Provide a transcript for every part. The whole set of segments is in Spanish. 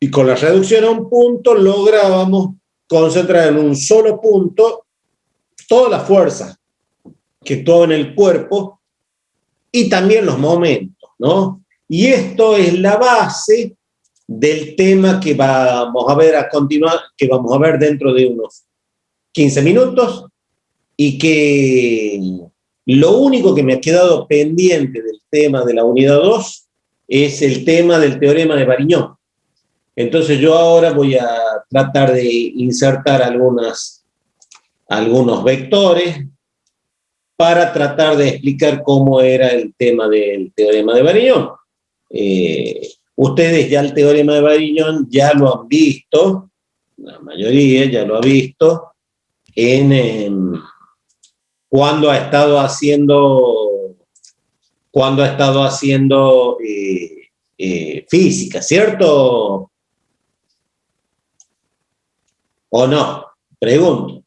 Y con la reducción a un punto lográbamos concentrar en un solo punto todas las fuerzas que actúan en el cuerpo y también los momentos, ¿no? Y esto es la base del tema que vamos a ver a continuar, que vamos a ver dentro de unos 15 minutos, y que lo único que me ha quedado pendiente del tema de la unidad 2 es el tema del teorema de Variñón. Entonces yo ahora voy a tratar de insertar algunos vectores para tratar de explicar cómo era el tema del teorema de Variñón. Ustedes ya el teorema de Variñón ya lo han visto, la mayoría ya lo ha visto, cuando ha estado haciendo física, ¿cierto? ¿O no? Pregunto.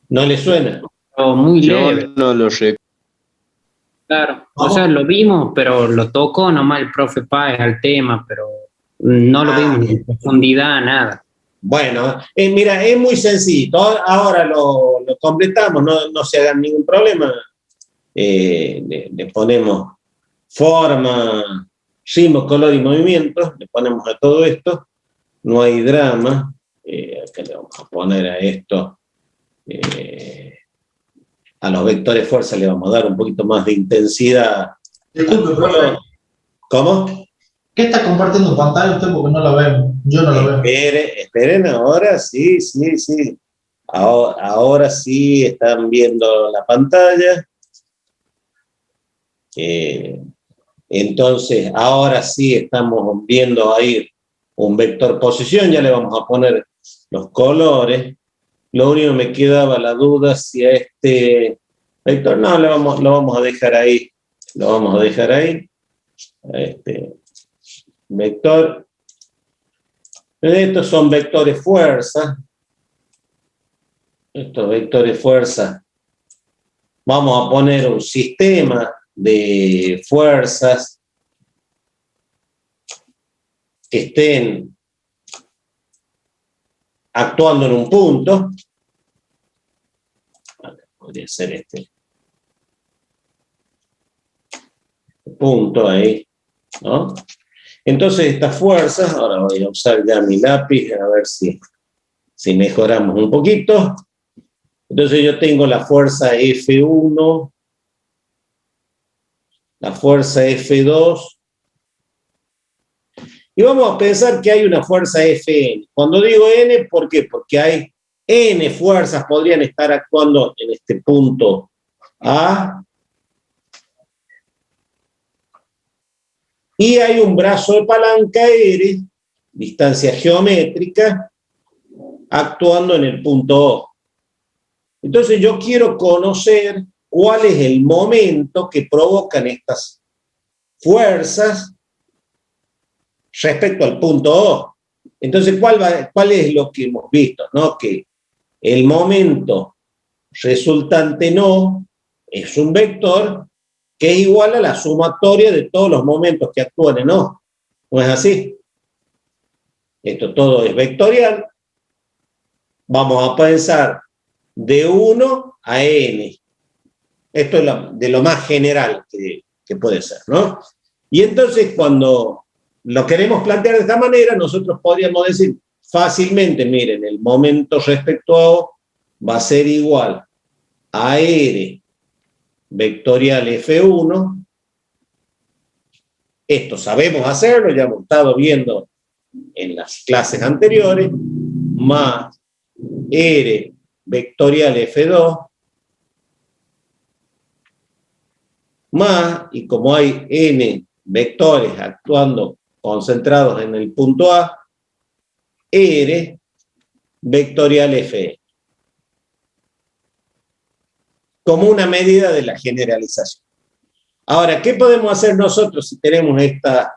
¿No le suena? Muy leve. No lo sé. Claro, o sea, lo vimos, pero lo tocó nomás el profe Páez al tema, pero no lo vimos en profundidad, nada. Bueno, mira, es muy sencillo. Ahora lo completamos, no se hagan ningún problema. Le ponemos forma, ritmo, color y movimientos, le ponemos a todo esto, no hay drama. Acá le vamos a poner a esto, a los vectores fuerza le vamos a dar un poquito más de intensidad. Disculpe, profe. ¿Cómo? ¿Qué está compartiendo pantalla usted? Porque no lo vemos. Yo no lo veo. Esperen, ahora sí. Ahora sí están viendo la pantalla. Entonces, ahora sí estamos viendo ahí un vector posición, ya le vamos a poner los colores. Lo único que me quedaba la duda si a este vector, no, lo vamos a dejar ahí. Lo vamos a dejar ahí. A este vector. Estos son vectores fuerza. Estos vectores fuerza. Vamos a poner un sistema de fuerzas que estén actuando en un punto. Podría ser este punto ahí, ¿no? Entonces estas fuerzas, ahora voy a usar ya mi lápiz a ver si mejoramos un poquito. Entonces yo tengo la fuerza F1, la fuerza F2, y vamos a pensar que hay una fuerza Fn. Cuando digo N, ¿por qué? Porque hay N fuerzas podrían estar actuando en este punto A, y hay un brazo de palanca R, distancia geométrica, actuando en el punto O. Entonces yo quiero conocer cuál es el momento que provocan estas fuerzas respecto al punto O. Entonces, ¿cuál es lo que hemos visto? ¿No? Que el momento resultante en O es un vector que es igual a la sumatoria de todos los momentos que actúan en O. ¿No es así? Esto todo es vectorial. Vamos a pensar de 1 a n. Esto es de lo más general que puede ser, ¿no? Y entonces, cuando lo queremos plantear de esta manera, nosotros podríamos decir fácilmente, miren, el momento respecto a O va a ser igual a R vectorial F1. Esto sabemos hacerlo, ya hemos estado viendo en las clases anteriores, más R vectorial F2, más, y como hay n vectores actuando concentrados en el punto A, R vectorial F, como una medida de la generalización. Ahora, ¿qué podemos hacer nosotros si tenemos estas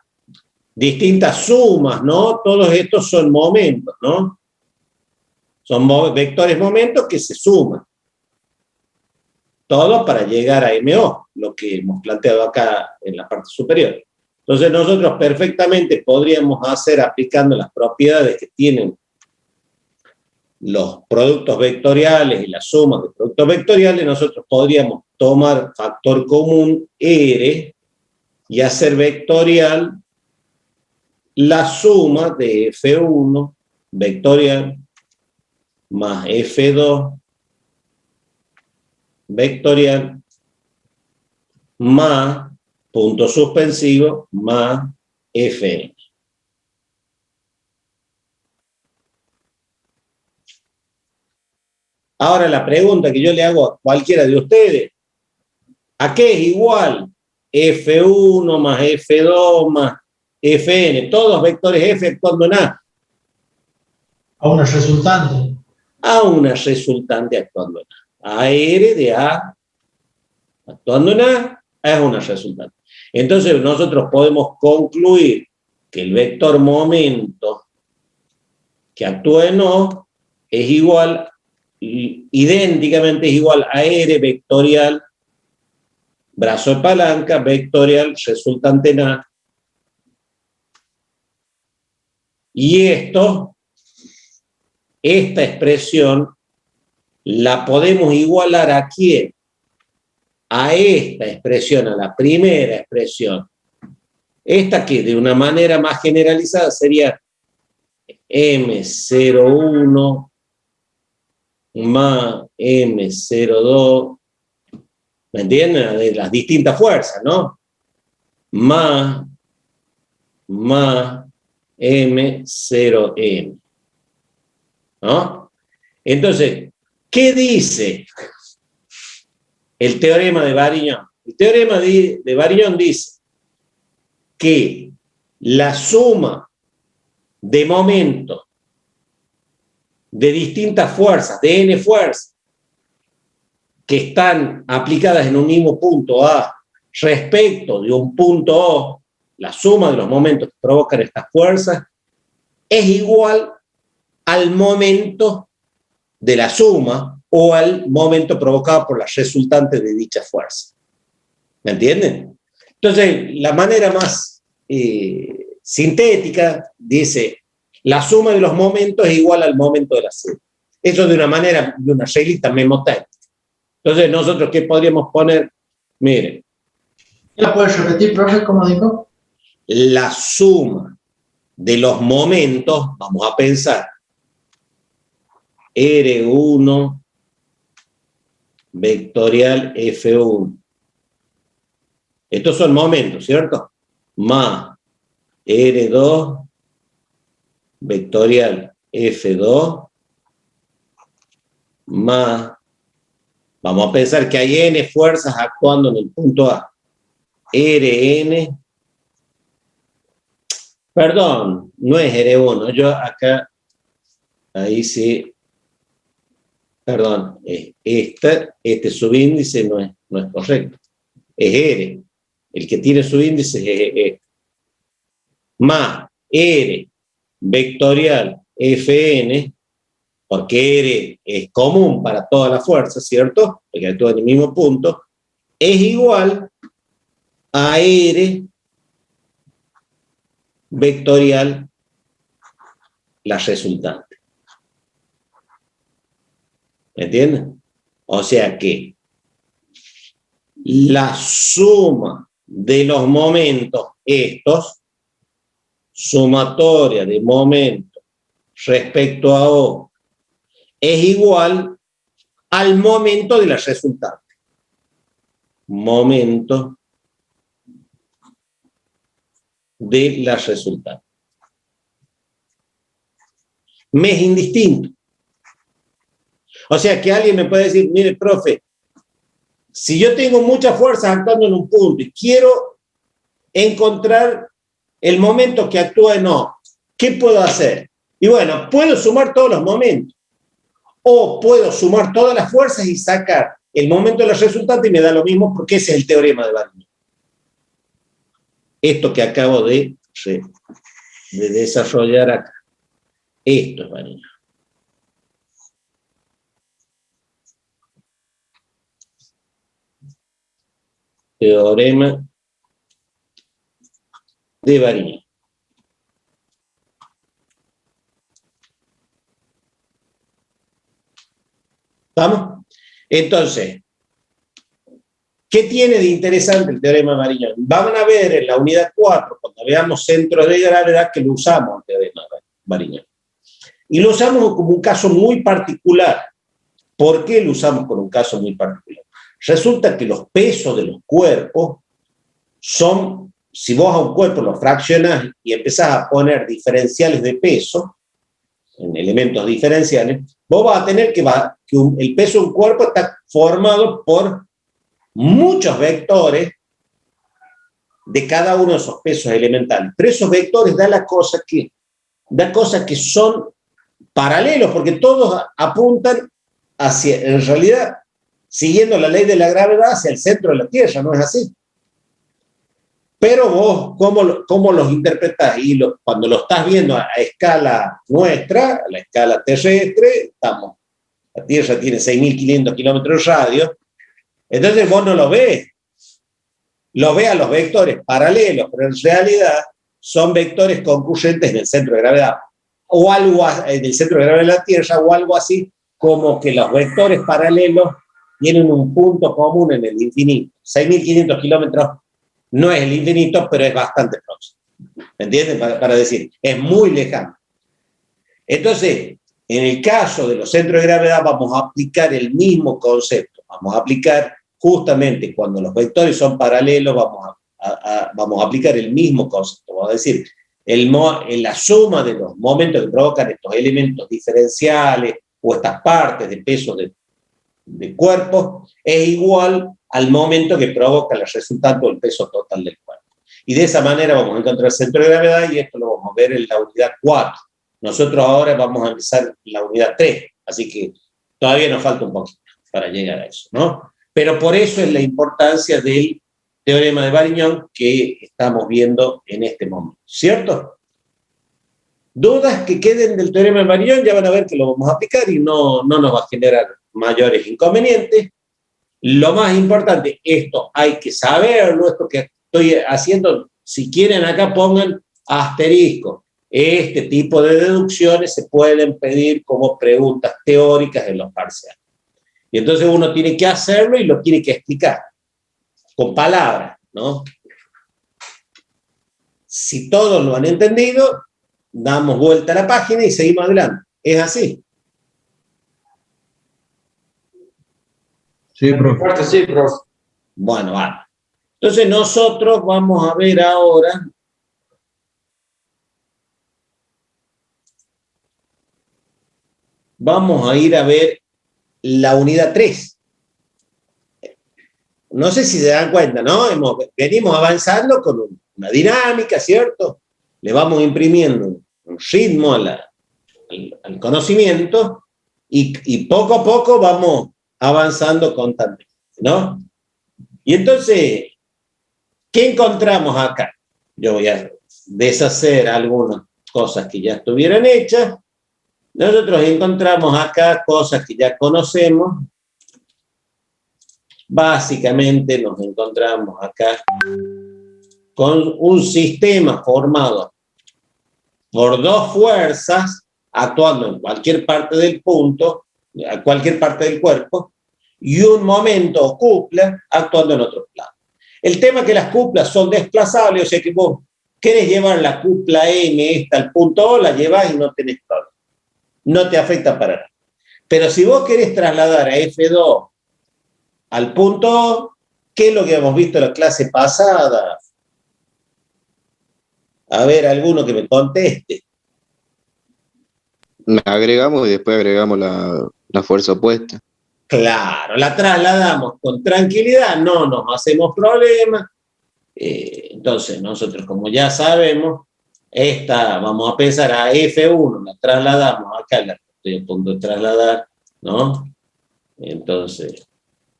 distintas sumas, ¿no? Todos estos son momentos, ¿no? Son vectores momentos que se suman. Todo para llegar a MO, lo que hemos planteado acá en la parte superior. Entonces nosotros perfectamente podríamos hacer, aplicando las propiedades que tienen los productos vectoriales y las sumas de productos vectoriales, nosotros podríamos tomar factor común R y hacer vectorial la suma de F1 vectorial más F2 vectorial más punto suspensivo más Fn. Ahora la pregunta que yo le hago a cualquiera de ustedes, ¿a qué es igual F1 más F2 más Fn? Todos vectores F actuando en A. A una resultante. A una resultante actuando en A. AR de A actuando en A es una resultante. Entonces nosotros podemos concluir que el vector momento que actúa en O es igual, idénticamente es igual a R vectorial, brazo de palanca, vectorial, resultante en A. Y esta expresión la podemos igualar ¿a quién? A esta expresión, a la primera expresión. Esta que de una manera más generalizada sería M01 más M02, ¿me entienden? De las distintas fuerzas, ¿no? Más M0M, ¿no? Entonces, ¿qué dice el teorema de Varignon? El teorema de Varignon dice que la suma de momentos de distintas fuerzas, de n fuerzas, que están aplicadas en un mismo punto A respecto de un punto O, la suma de los momentos que provocan estas fuerzas, es igual al momento de la suma o al momento provocado por la resultante de dicha fuerza. ¿Me entienden? Entonces, la manera más sintética dice, la suma de los momentos es igual al momento de la suma. Eso de una manera, de una reglita memotécnica. Entonces, nosotros, ¿qué podríamos poner? Miren. ¿La puedes repetir, profe, cómo dijo? La suma de los momentos, vamos a pensar, R1 vectorial F1. Estos son momentos, ¿cierto? Más R2 vectorial F2 más, vamos a pensar que hay N fuerzas actuando en el punto A. Rn, perdón, no es R1, yo acá, ahí sí, perdón, este subíndice no es correcto, es R, el que tiene subíndice es este. Más R vectorial Fn, porque R es común para todas las fuerzas, ¿cierto? Porque actúa en el mismo punto, es igual a R vectorial la resultante. ¿Me entienden? O sea que la suma de los momentos estos, sumatoria de momentos respecto a O, es igual al momento de la resultante. Momento de la resultante. Me es indistinto. O sea que alguien me puede decir, mire, profe, si yo tengo muchas fuerzas actuando en un punto y quiero encontrar el momento que actúa en O, ¿qué puedo hacer? Y bueno, puedo sumar todos los momentos. O puedo sumar todas las fuerzas y sacar el momento de la resultante y me da lo mismo porque ese es el teorema de Varignon. Esto que acabo de desarrollar acá. Esto es Varignon. Teorema de Variñón. ¿Vamos? Entonces, ¿qué tiene de interesante el teorema de Variñón? Van a ver en la unidad 4, cuando veamos centros de gravedad, que lo usamos el teorema de Variñón. Y lo usamos como un caso muy particular. ¿Por qué lo usamos como un caso muy particular? Resulta que los pesos de los cuerpos son, si vos a un cuerpo lo fraccionás y empezás a poner diferenciales de peso, en elementos diferenciales, vos vas a tener que el peso de un cuerpo está formado por muchos vectores de cada uno de esos pesos elementales. Pero esos vectores da cosas que son paralelos, porque todos apuntan hacia, en realidad, siguiendo la ley de la gravedad, hacia el centro de la Tierra, ¿no es así? Pero vos, ¿cómo los interpretás? Y cuando lo estás viendo a escala nuestra, a la escala terrestre, la Tierra tiene 6.500 kilómetros de radio, entonces vos no lo ves a los vectores paralelos, pero en realidad son vectores concurrentes en el centro de gravedad, o algo en el centro de gravedad de la Tierra, o algo así como que los vectores paralelos tienen un punto común en el infinito. 6.500 kilómetros no es el infinito, pero es bastante próximo. ¿Me entienden? Para decir, es muy lejano. Entonces, en el caso de los centros de gravedad vamos a aplicar el mismo concepto. Vamos a aplicar justamente cuando los vectores son paralelos, vamos a aplicar el mismo concepto. Vamos a decir, la suma de los momentos que provocan estos elementos diferenciales o estas partes de peso de cuerpo es igual al momento que provoca la resultante o el peso total del cuerpo. Y de esa manera vamos a encontrar el centro de gravedad y esto lo vamos a ver en la unidad 4. Nosotros ahora vamos a empezar la unidad 3, así que todavía nos falta un poquito para llegar a eso, ¿no? Pero por eso es la importancia del teorema de Variñón que estamos viendo en este momento, ¿cierto? Dudas que queden del teorema de Variñón, ya van a ver que lo vamos a aplicar y no nos va a generar mayores inconvenientes. Lo más importante, esto hay que saberlo, esto que estoy haciendo, si quieren acá pongan asterisco. Este tipo de deducciones se pueden pedir como preguntas teóricas en los parciales. Y entonces uno tiene que hacerlo y lo tiene que explicar, con palabras, ¿no? Si todos lo han entendido, damos vuelta a la página y seguimos adelante. ¿Es así? Sí, profe. Sí, profe. Bueno, vale. Entonces nosotros vamos a ver ahora vamos a ir a ver la unidad 3. No sé si se dan cuenta, ¿no? Venimos avanzando con una dinámica, ¿cierto? Le vamos imprimiendo un ritmo al conocimiento y poco a poco vamos avanzando constantemente, ¿no? Y entonces, ¿qué encontramos acá? Yo voy a deshacer algunas cosas que ya estuvieran hechas. Nosotros encontramos acá cosas que ya conocemos. Básicamente nos encontramos acá con un sistema formado por dos fuerzas actuando en cualquier parte del punto, a cualquier parte del cuerpo, y un momento o cupla actuando en otro plano. El tema es que las cuplas son desplazables, o sea que vos querés llevar la cupla M esta al punto O, la llevás y no tenés problema. No te afecta para nada. Pero si vos querés trasladar a F2 al punto O, ¿qué es lo que hemos visto en la clase pasada? A ver, alguno que me conteste. La agregamos y después agregamos la fuerza opuesta. Claro, la trasladamos con tranquilidad, no nos hacemos problemas. Entonces, nosotros, como ya sabemos, esta vamos a pensar a F1, la trasladamos acá, la estoy a punto de trasladar, ¿no? Entonces,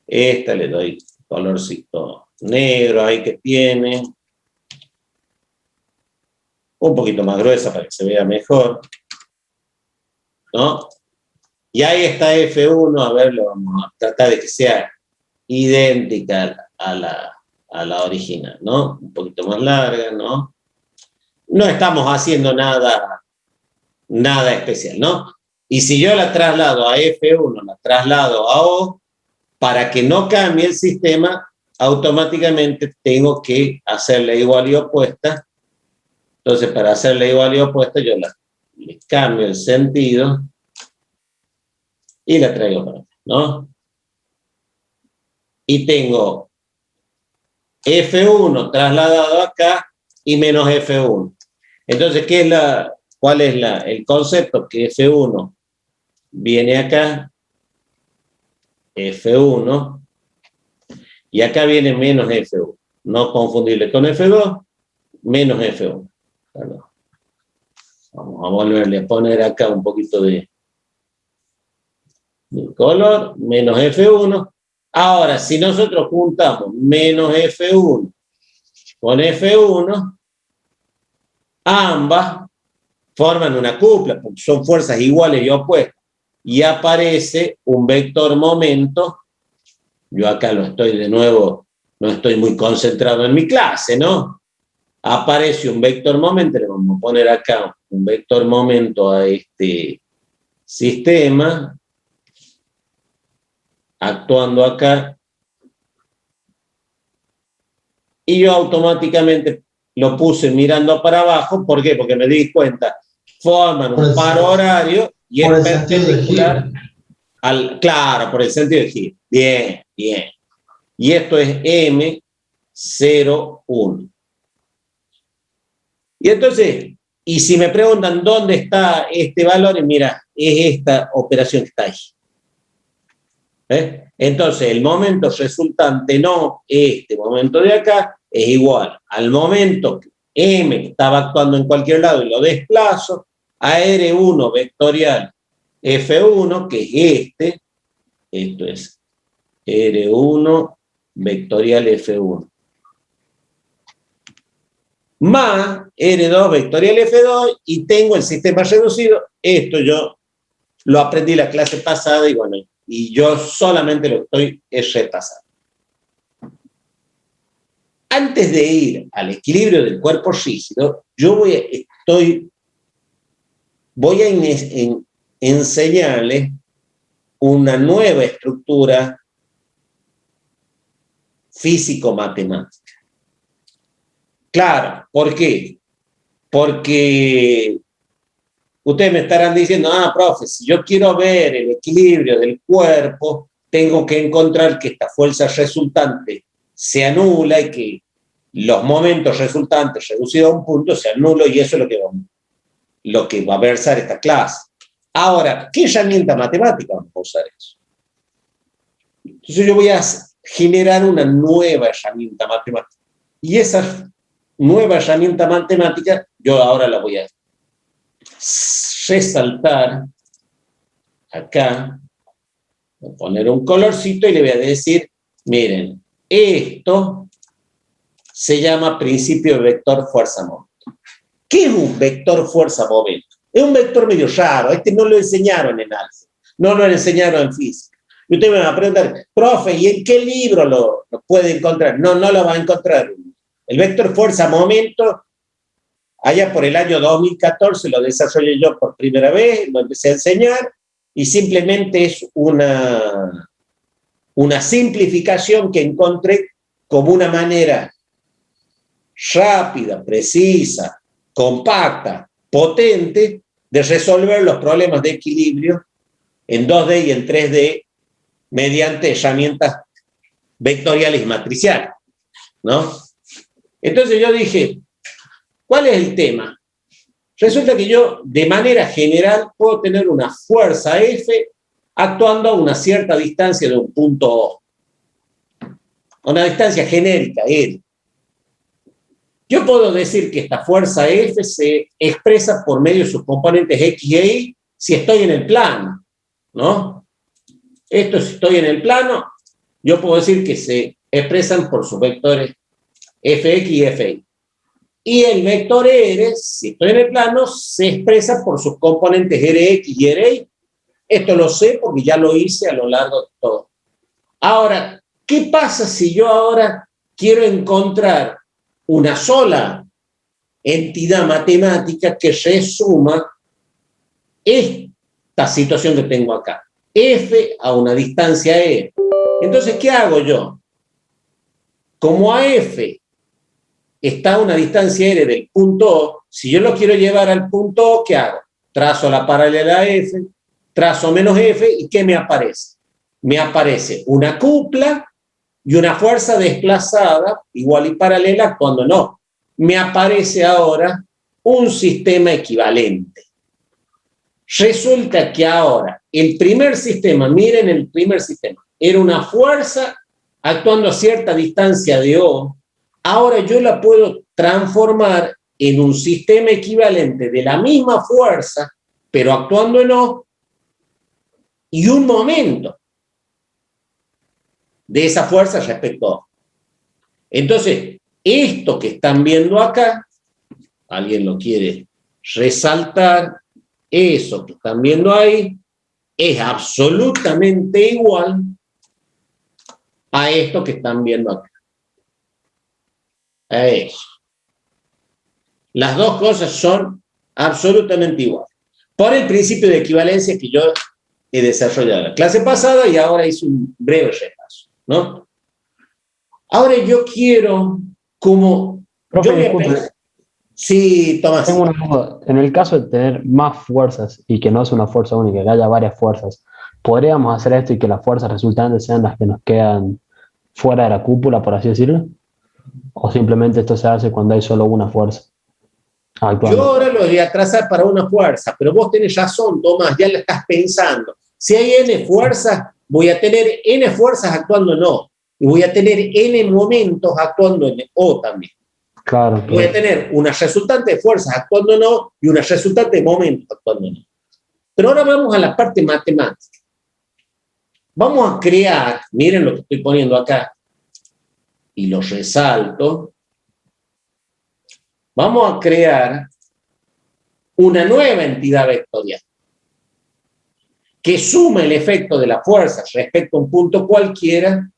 esta le doy colorcito negro ahí que tiene. Un poquito más gruesa para que se vea mejor, ¿no? Y ahí está F1, a ver, lo vamos a tratar de que sea idéntica a la original, ¿no? Un poquito más larga, ¿no? no estamos haciendo nada especial, ¿no? Y si yo la traslado a F1, la traslado a O, para que no cambie el sistema, automáticamente tengo que hacerle igual y opuesta. Entonces, para hacerle igual y opuesta, yo le cambio el sentido y la traigo para acá, ¿no? Y tengo F1 trasladado acá y menos F1. Entonces, ¿cuál es el concepto? Que F1 viene acá, F1, y acá viene menos F1. No confundible con F2, menos F1. Bueno, vamos a volverle a poner acá un poquito de color, menos F1. Ahora, si nosotros juntamos menos F1 con F1, ambas forman una cupla, porque son fuerzas iguales y opuestas. Y aparece un vector momento. Yo acá lo estoy de nuevo, no estoy muy concentrado en mi clase, ¿no? Aparece un vector momento, le vamos a poner acá un vector momento a este sistema, actuando acá, y yo automáticamente lo puse mirando para abajo. ¿Por qué? Porque me di cuenta, forman un par horario y es perpendicular claro, por el sentido de giro. Bien, bien. Y esto es M01. Y entonces, y si me preguntan dónde está este valor, mira, es esta operación que está ahí. Entonces, el momento resultante, no este momento de acá, es igual al momento que M estaba actuando en cualquier lado y lo desplazo a R1 vectorial F1, que es esto es R1 vectorial F1, más R2 vectorial F2, y tengo el sistema reducido. Esto yo lo aprendí la clase pasada y bueno, y yo solamente lo estoy repasando. Antes de ir al equilibrio del cuerpo rígido, yo voy a enseñarles una nueva estructura físico-matemática. Claro, ¿por qué? Porque ustedes me estarán diciendo, profe, si yo quiero ver el equilibrio del cuerpo, tengo que encontrar que esta fuerza resultante se anula y que los momentos resultantes reducidos a un punto se anulan, y eso es lo que va a versar esta clase. Ahora, ¿qué herramienta matemática vamos a usar eso? Entonces yo voy a generar una nueva herramienta matemática. Y esa nueva herramienta matemática, yo ahora la voy a resaltar acá, voy a poner un colorcito y le voy a decir, miren, esto se llama principio de vector fuerza-momento. ¿Qué es un vector fuerza-momento? Es un vector medio raro, no lo enseñaron en álgebra, no lo enseñaron en física. Y usted me va a preguntar, profe, ¿y en qué libro lo puede encontrar? No lo va a encontrar. El vector fuerza-momento, allá por el año 2014 lo desarrollé yo por primera vez, lo empecé a enseñar, y simplemente es una simplificación que encontré como una manera rápida, precisa, compacta, potente, de resolver los problemas de equilibrio en 2D y en 3D mediante herramientas vectoriales y matriciales, ¿no? Entonces yo dije, ¿cuál es el tema? Resulta que yo, de manera general, puedo tener una fuerza F actuando a una cierta distancia de un punto O. Una distancia genérica, L. Yo puedo decir que esta fuerza F se expresa por medio de sus componentes X e Y si estoy en el plano, ¿no? Esto, si estoy en el plano, yo puedo decir que se expresan por sus vectores Fx y Fy. Y el vector R, si estoy en el plano, se expresa por sus componentes Rx y Ry. Esto lo sé porque ya lo hice a lo largo de todo. Ahora, ¿qué pasa si yo ahora quiero encontrar una sola entidad matemática que resuma esta situación que tengo acá. F a una distancia E. Entonces, ¿qué hago yo? Como a F está a una distancia R del punto O, si yo lo quiero llevar al punto O, ¿qué hago? Trazo la paralela a F, trazo menos F, ¿y qué me aparece? Me aparece una cupla y una fuerza desplazada, igual y paralela, actuando no. Me aparece ahora un sistema equivalente. Resulta que ahora el primer sistema, miren el primer sistema, era una fuerza actuando a cierta distancia de O. Ahora yo la puedo transformar en un sistema equivalente de la misma fuerza, pero actuando en O, y un momento de esa fuerza respecto a O. Entonces, esto que están viendo acá, alguien lo quiere resaltar, eso que están viendo ahí, es absolutamente igual a esto que están viendo acá. A eso. Las dos cosas son absolutamente iguales. Por el principio de equivalencia que yo he desarrollado en la clase pasada y ahora hice un breve repaso, ¿no? Ahora yo quiero como... Profe, disculpe, Sí, Tomás. tengo una duda. En el caso de tener más fuerzas y que no es una fuerza única, que haya varias fuerzas, ¿podríamos hacer esto y que las fuerzas resultantes sean las que nos quedan fuera de la cúpula, por así decirlo? ¿O simplemente esto se hace cuando hay solo una fuerza actuando? Yo ahora lo voy a trazar para una fuerza, pero vos tenés razón, Tomás, ya lo estás pensando. Si hay N fuerzas, voy a tener N fuerzas actuando en O, y voy a tener N momentos actuando en O también. Claro, Voy a tener una resultante de fuerzas actuando en O y una resultante de momentos actuando en O. Pero ahora vamos a la parte matemática. Vamos a crear, miren lo que estoy poniendo acá, y lo resalto. Vamos a crear una nueva entidad vectorial que suma el efecto de la fuerza respecto a un punto cualquiera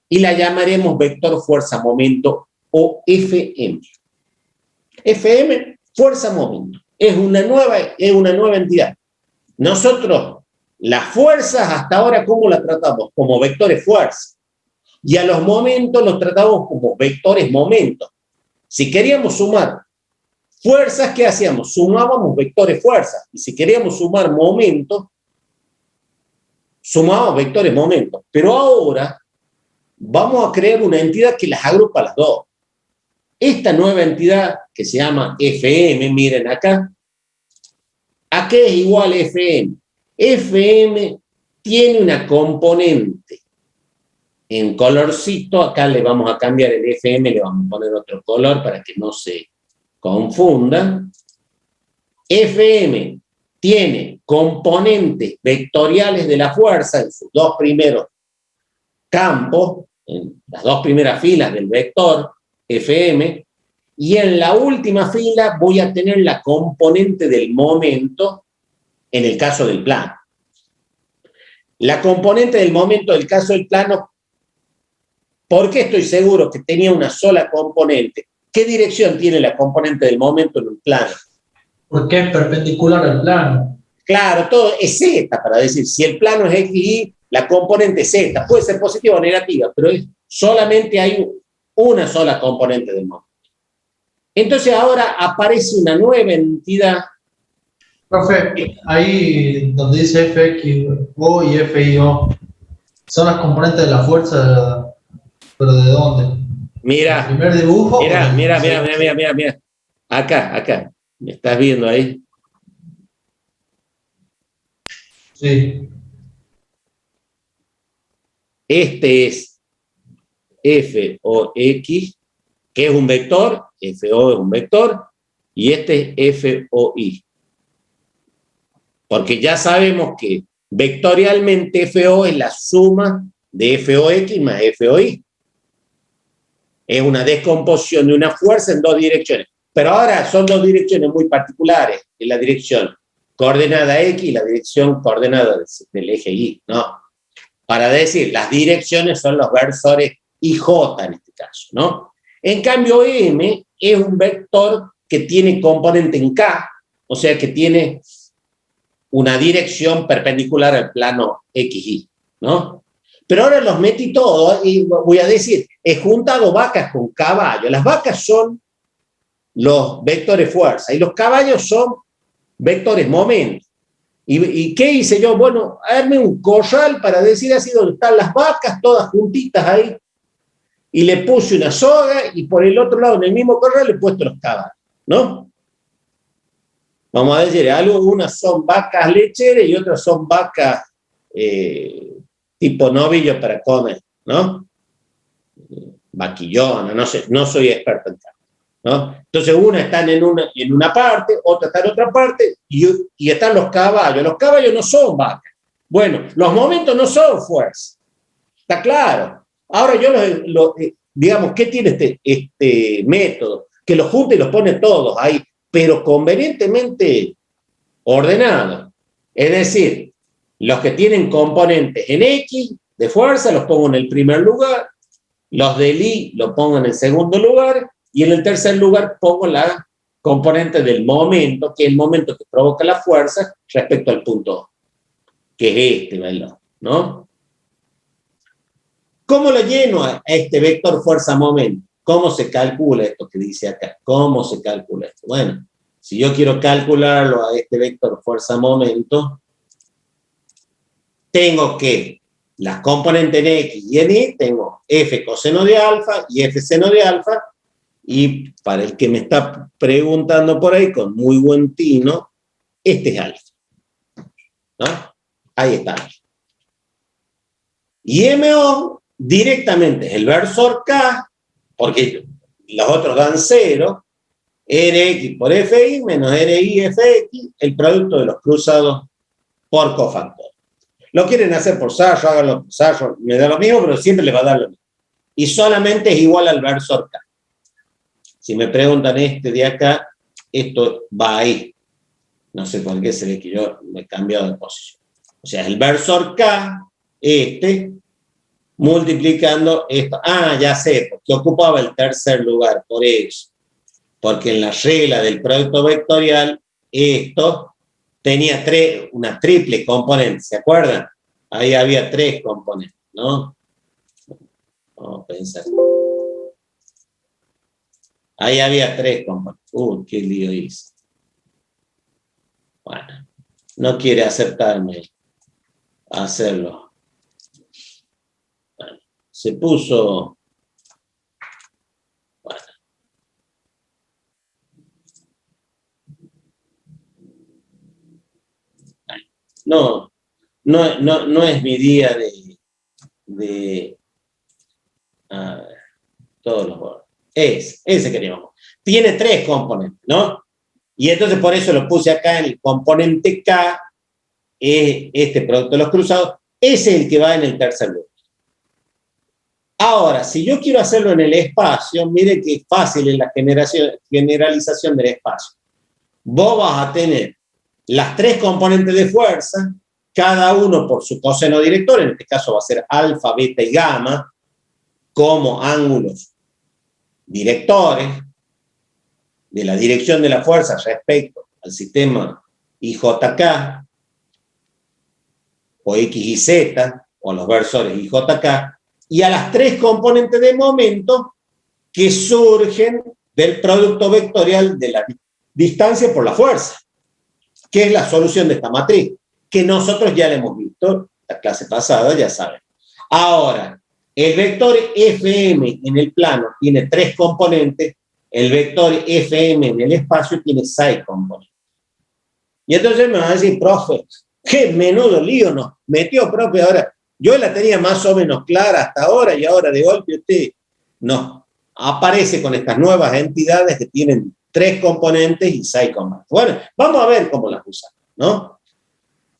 y la llamaremos vector fuerza-momento o FM. FM, fuerza-momento. Es una nueva entidad. Nosotros, las fuerzas hasta ahora, ¿cómo las tratamos? Como vectores fuerza. Y a los momentos los tratamos como vectores momentos. Si queríamos sumar fuerzas, ¿qué hacíamos? Sumábamos vectores fuerzas. Y si queríamos sumar momentos, sumábamos vectores momentos. Pero ahora vamos a crear una entidad que las agrupa las dos. Esta nueva entidad que se llama FM, miren acá, ¿a qué es igual FM? FM tiene una componente en colorcito, acá le vamos a cambiar el FM, le vamos a poner otro color para que no se confunda. FM tiene componentes vectoriales de la fuerza en sus dos primeros campos, en las dos primeras filas del vector FM, y en la última fila voy a tener la componente del momento en el caso del plano. La componente del momento del caso del plano, ¿por qué estoy seguro que tenía una sola componente? ¿Qué dirección tiene la componente del momento en un plano? Porque es perpendicular al plano. Claro, todo es Z, para decir, si el plano es X, Y, la componente es Z. Puede ser positiva o negativa, pero solamente hay una sola componente del momento. Entonces ahora aparece una nueva entidad. Profe, ahí donde dice FXO y FIO, ¿son las componentes de la fuerza, pero de dónde? Mira, ¿El primer dibujo? mira. Acá. ¿Me estás viendo ahí? Sí. Este es FOX, que es un vector, FO es un vector, y este es FOI. Porque ya sabemos que vectorialmente FO es la suma de FOX más FOI. Es una descomposición de una fuerza en dos direcciones. Pero ahora son dos direcciones muy particulares, en la dirección coordenada X y la dirección coordenada del eje Y, ¿no? Para decir, las direcciones son los versores y J en este caso, ¿no? En cambio, M es un vector que tiene componente en K, o sea que tiene una dirección perpendicular al plano XY, ¿no? Pero ahora los metí todos y voy a decir, he juntado vacas con caballos. Las vacas son los vectores fuerza y los caballos son vectores momento. ¿Y qué hice yo? Bueno, darme un corral para decir así donde están las vacas, todas juntitas ahí, y le puse una soga y por el otro lado, en el mismo corral, le he puesto los caballos, ¿no? Vamos a decir, unas son vacas lecheras y otras son vacas tipo novillo para comer, ¿no? Vaquillona, no sé, no soy experto en carne, ¿no? Entonces, una están en una parte, otra está en otra parte, y están los caballos. Los caballos no son vacas. Bueno, los momentos no son fuerza. Está claro. Ahora yo digamos, ¿qué tiene este método? Que los junta y los pone todos ahí, pero convenientemente ordenados. Es decir, los que tienen componentes en X de fuerza los pongo en el primer lugar, los del Y los pongo en el segundo lugar, y en el tercer lugar pongo la componente del momento, que es el momento que provoca la fuerza respecto al punto, que es este valor, ¿no? ¿Cómo lo lleno a este vector fuerza-momento? ¿Cómo se calcula esto que dice acá? ¿Cómo se calcula esto? Bueno, si yo quiero calcularlo a este vector fuerza-momento, tengo que las componentes en X y en Y, tengo F coseno de alfa y F seno de alfa, y para el que me está preguntando por ahí, con muy buen tino, este es alfa, ¿no? Ahí está. Y MO directamente es el versor K, porque los otros dan 0, Rx por Fi menos Ri Fx, el producto de los cruzados por cofactor. Lo quieren hacer por Sarro, háganlo por Sarro, me da lo mismo, pero siempre les va a dar lo mismo. Y solamente es igual al versor K. Si me preguntan este de acá, esto va ahí. No sé por qué se ve que yo me he cambiado de posición. O sea, el versor K, multiplicando esto. Ah, ya sé, porque ocupaba el tercer lugar, por eso. Porque en la regla del producto vectorial, esto tenía una triple componente, ¿se acuerdan? Ahí había 3 componentes, ¿no? Vamos a pensar. Ahí había 3 componentes. Qué lío hice. Bueno, no quiere aceptarme hacerlo. Bueno, se puso... Bueno. No es mi día de todos los bordes. Ese queríamos. Tiene 3 componentes, ¿no? Y entonces por eso lo puse acá en el componente K, este producto de los cruzados, ese es el que va en el tercer lugar. Ahora, si yo quiero hacerlo en el espacio, mire que es fácil en la generalización del espacio. Vos vas a tener las 3 componentes de fuerza, cada uno por su coseno director, en este caso va a ser alfa, beta y gamma, como ángulos directores de la dirección de la fuerza respecto al sistema IJK, o X y Z, o los versores IJK, y a las 3 componentes de momento que surgen del producto vectorial de la distancia por la fuerza, que es la solución de esta matriz, que nosotros ya la hemos visto la clase pasada, ya saben. Ahora, el vector Fm en el plano tiene 3 componentes, el vector Fm en el espacio tiene 6 componentes. Y entonces me va a decir, profe, qué menudo lío nos metió, profe, ahora. Yo la tenía más o menos clara hasta ahora, y ahora de golpe usted nos aparece con estas nuevas entidades que tienen 3 componentes y 6 componentes. Bueno, vamos a ver cómo las usamos, ¿no?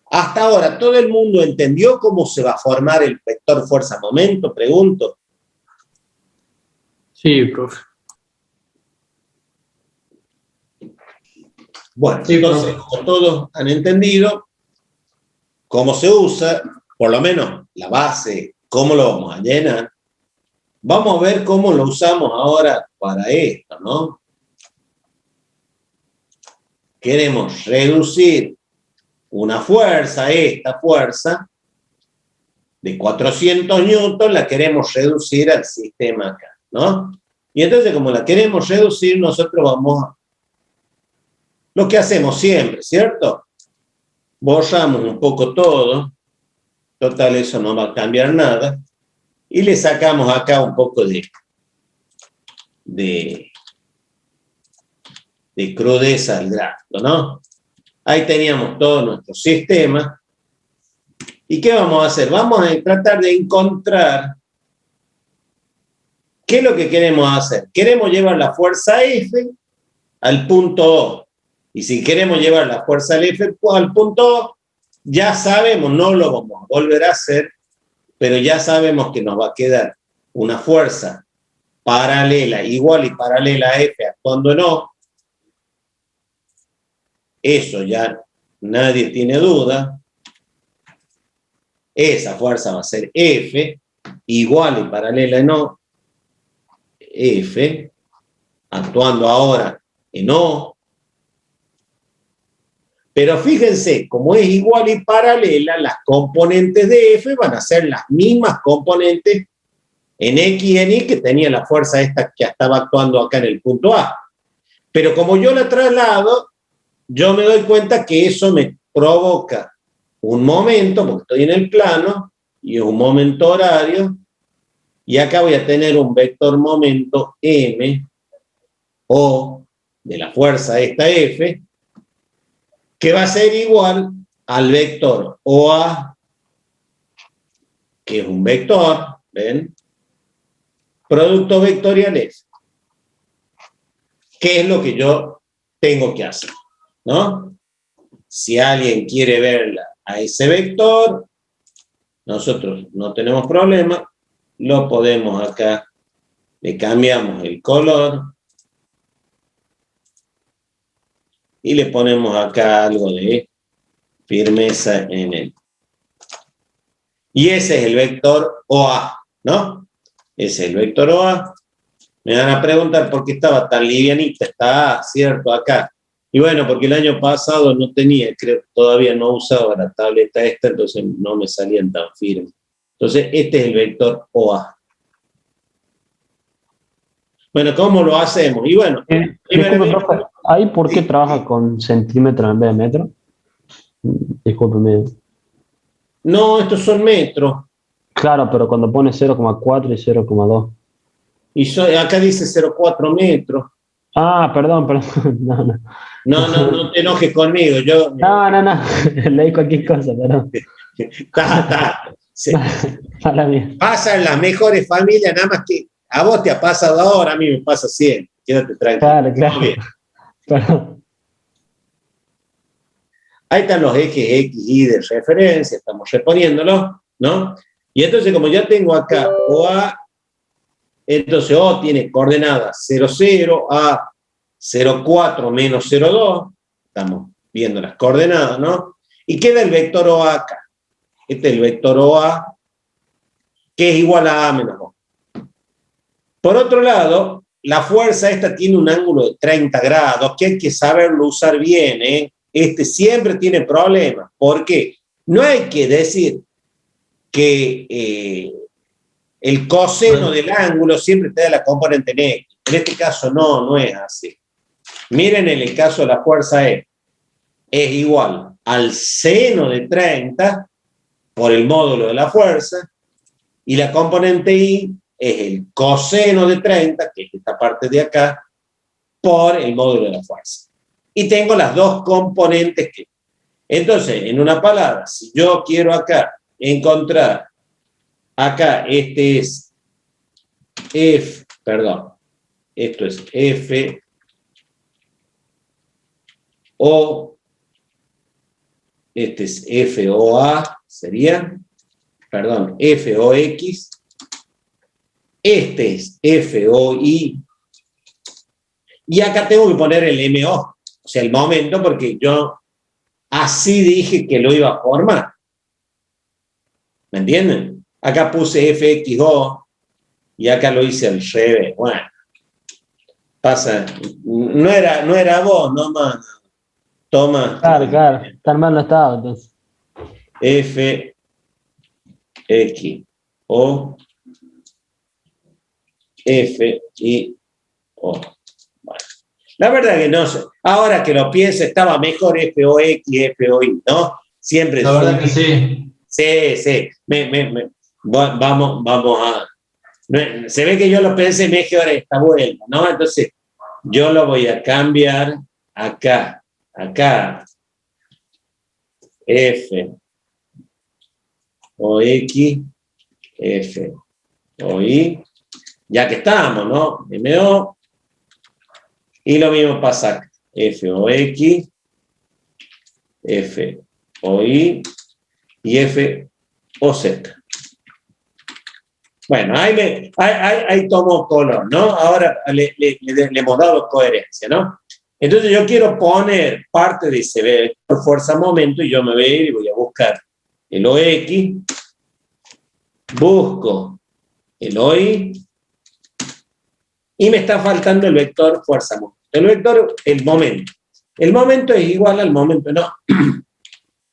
Hasta ahora, ¿todo el mundo entendió cómo se va a formar el vector fuerza-momento? Pregunto. Sí, profe. Bueno, Sí, entonces, como todos han entendido cómo se usa, por lo menos la base, cómo lo vamos a llenar, vamos a ver cómo lo usamos ahora para esto, ¿no? queremos reducir una fuerza, esta fuerza, de 400 newtons, la queremos reducir al sistema acá, ¿no? Y entonces, como la queremos reducir, nosotros vamos a... Lo que hacemos siempre, ¿cierto? Borramos un poco todo, total, eso no va a cambiar nada, y le sacamos acá un poco de crudeza al gráfico, ¿no? Ahí teníamos todo nuestro sistema. ¿Y qué vamos a hacer? Vamos a tratar de encontrar qué es lo que queremos hacer. Queremos llevar la fuerza F al punto O. Y si queremos llevar la fuerza F al punto O, ya sabemos, no lo vamos a volver a hacer, pero ya sabemos que nos va a quedar una fuerza paralela, igual y paralela a F actuando en O. Eso ya nadie tiene duda. Esa fuerza va a ser F, igual y paralela en O. F, actuando ahora en O. Pero fíjense, como es igual y paralela, las componentes de F van a ser las mismas componentes en X y en Y que tenía la fuerza esta que estaba actuando acá en el punto A. Pero como yo la traslado, yo me doy cuenta que eso me provoca un momento, porque estoy en el plano, y es un momento horario, y acá voy a tener un vector momento M, O, de la fuerza esta F, que va a ser igual al vector OA, que es un vector, ¿ven? Producto vectorial F. ¿Qué es lo que yo tengo que hacer? ¿No? Si alguien quiere verla a ese vector, nosotros no tenemos problema, lo podemos acá, le cambiamos el color y le ponemos acá algo de firmeza en él. Y ese es el vector OA, ¿no? Ese es el vector OA. Me van a preguntar por qué estaba tan livianita esta A, ¿cierto? Acá. Y bueno, porque el año pasado no tenía, creo que todavía no usaba la tableta esta, entonces no me salían tan firmes. Entonces, este es el vector OA. Bueno, ¿cómo lo hacemos? Y bueno, disculpe, profe, ¿ahí por qué trabaja con centímetros en vez de metro? Discúlpeme. no, estos son metros. Claro, pero cuando pone 0,4 y 0,2. Y acá dice 0,4 metros. Ah, perdón. No. No te enojes conmigo. No. Leí cualquier cosa, perdón. Está. Para mí. Pasa en las mejores familias, nada más que a vos te ha pasado ahora, a mí me pasa siempre. Quédate tranquilo. Claro. Perdón. Ahí están los ejes X, Y de referencia, estamos reponiéndolos, ¿no? Y entonces, como ya tengo acá OA, entonces O tiene coordenadas 0, 0, A 0,4 menos 0,2, estamos viendo las coordenadas, ¿no? Y queda el vector OA acá. Este es el vector OA, que es igual a A menos O. Por otro lado, la fuerza esta tiene un ángulo de 30 grados, que hay que saberlo usar bien, ¿eh? Este siempre tiene problemas. ¿Por qué? No hay que decir que el coseno del ángulo siempre te da la componente en X. En este caso no es así. Miren en el caso de la fuerza E. Es igual al seno de 30 por el módulo de la fuerza, y la componente Y es el coseno de 30, que es esta parte de acá, por el módulo de la fuerza. Y tengo las dos componentes que... Entonces, en una palabra, si yo quiero acá encontrar, acá este es esto es F, O, este es FOA, sería, FOX, este es FOI, y acá tengo que poner el MO, o sea, el momento, porque yo así dije que lo iba a formar. ¿Me entienden? Acá puse FXO, y acá lo hice al revés. Bueno, pasa, no era vos, no más. toma Claro, está en mal estado, entonces. F, X, O, F, Y, O. Bueno, la verdad que no sé. Ahora que lo pienso, estaba mejor F, O, X, F, O, Y, ¿no? Siempre. La verdad que sí. Sí. Vamos a... Se ve que yo lo pensé mejor esta vuelta, ¿no? Entonces, yo lo voy a cambiar acá. F, O, X, F, O, Y. Ya que estamos, ¿no? MO. Y lo mismo pasa acá. F, O, X, F, O, Y y F, O, Z. Bueno, ahí tomó color, ¿no? Ahora le hemos dado coherencia, ¿no? Entonces yo quiero poner parte de ese vector fuerza-momento y yo me voy a ir y voy a buscar el OX, busco el OY y me está faltando el vector fuerza-momento. El momento. El momento es igual al momento, ¿no?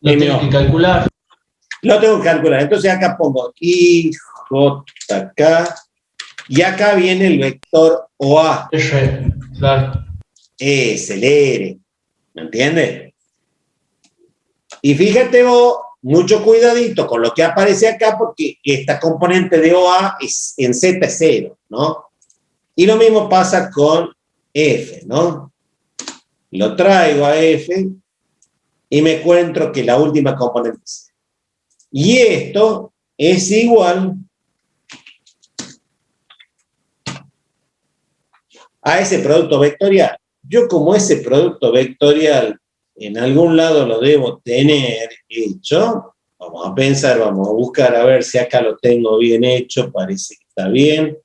Lo tienes que calcular. Lo tengo que calcular. Entonces acá pongo IJK y acá viene el vector OA. Claro. Es el R. ¿Me entiendes? Y fíjate vos, mucho cuidadito con lo que aparece acá porque esta componente de OA en Z es 0, ¿no? Y lo mismo pasa con F, ¿no? Lo traigo a F y me encuentro que la última componente es 0. Y esto es igual a ese producto vectorial. Yo como ese producto vectorial en algún lado lo debo tener hecho, vamos a pensar, vamos a buscar a ver si acá lo tengo bien hecho, parece que está bien,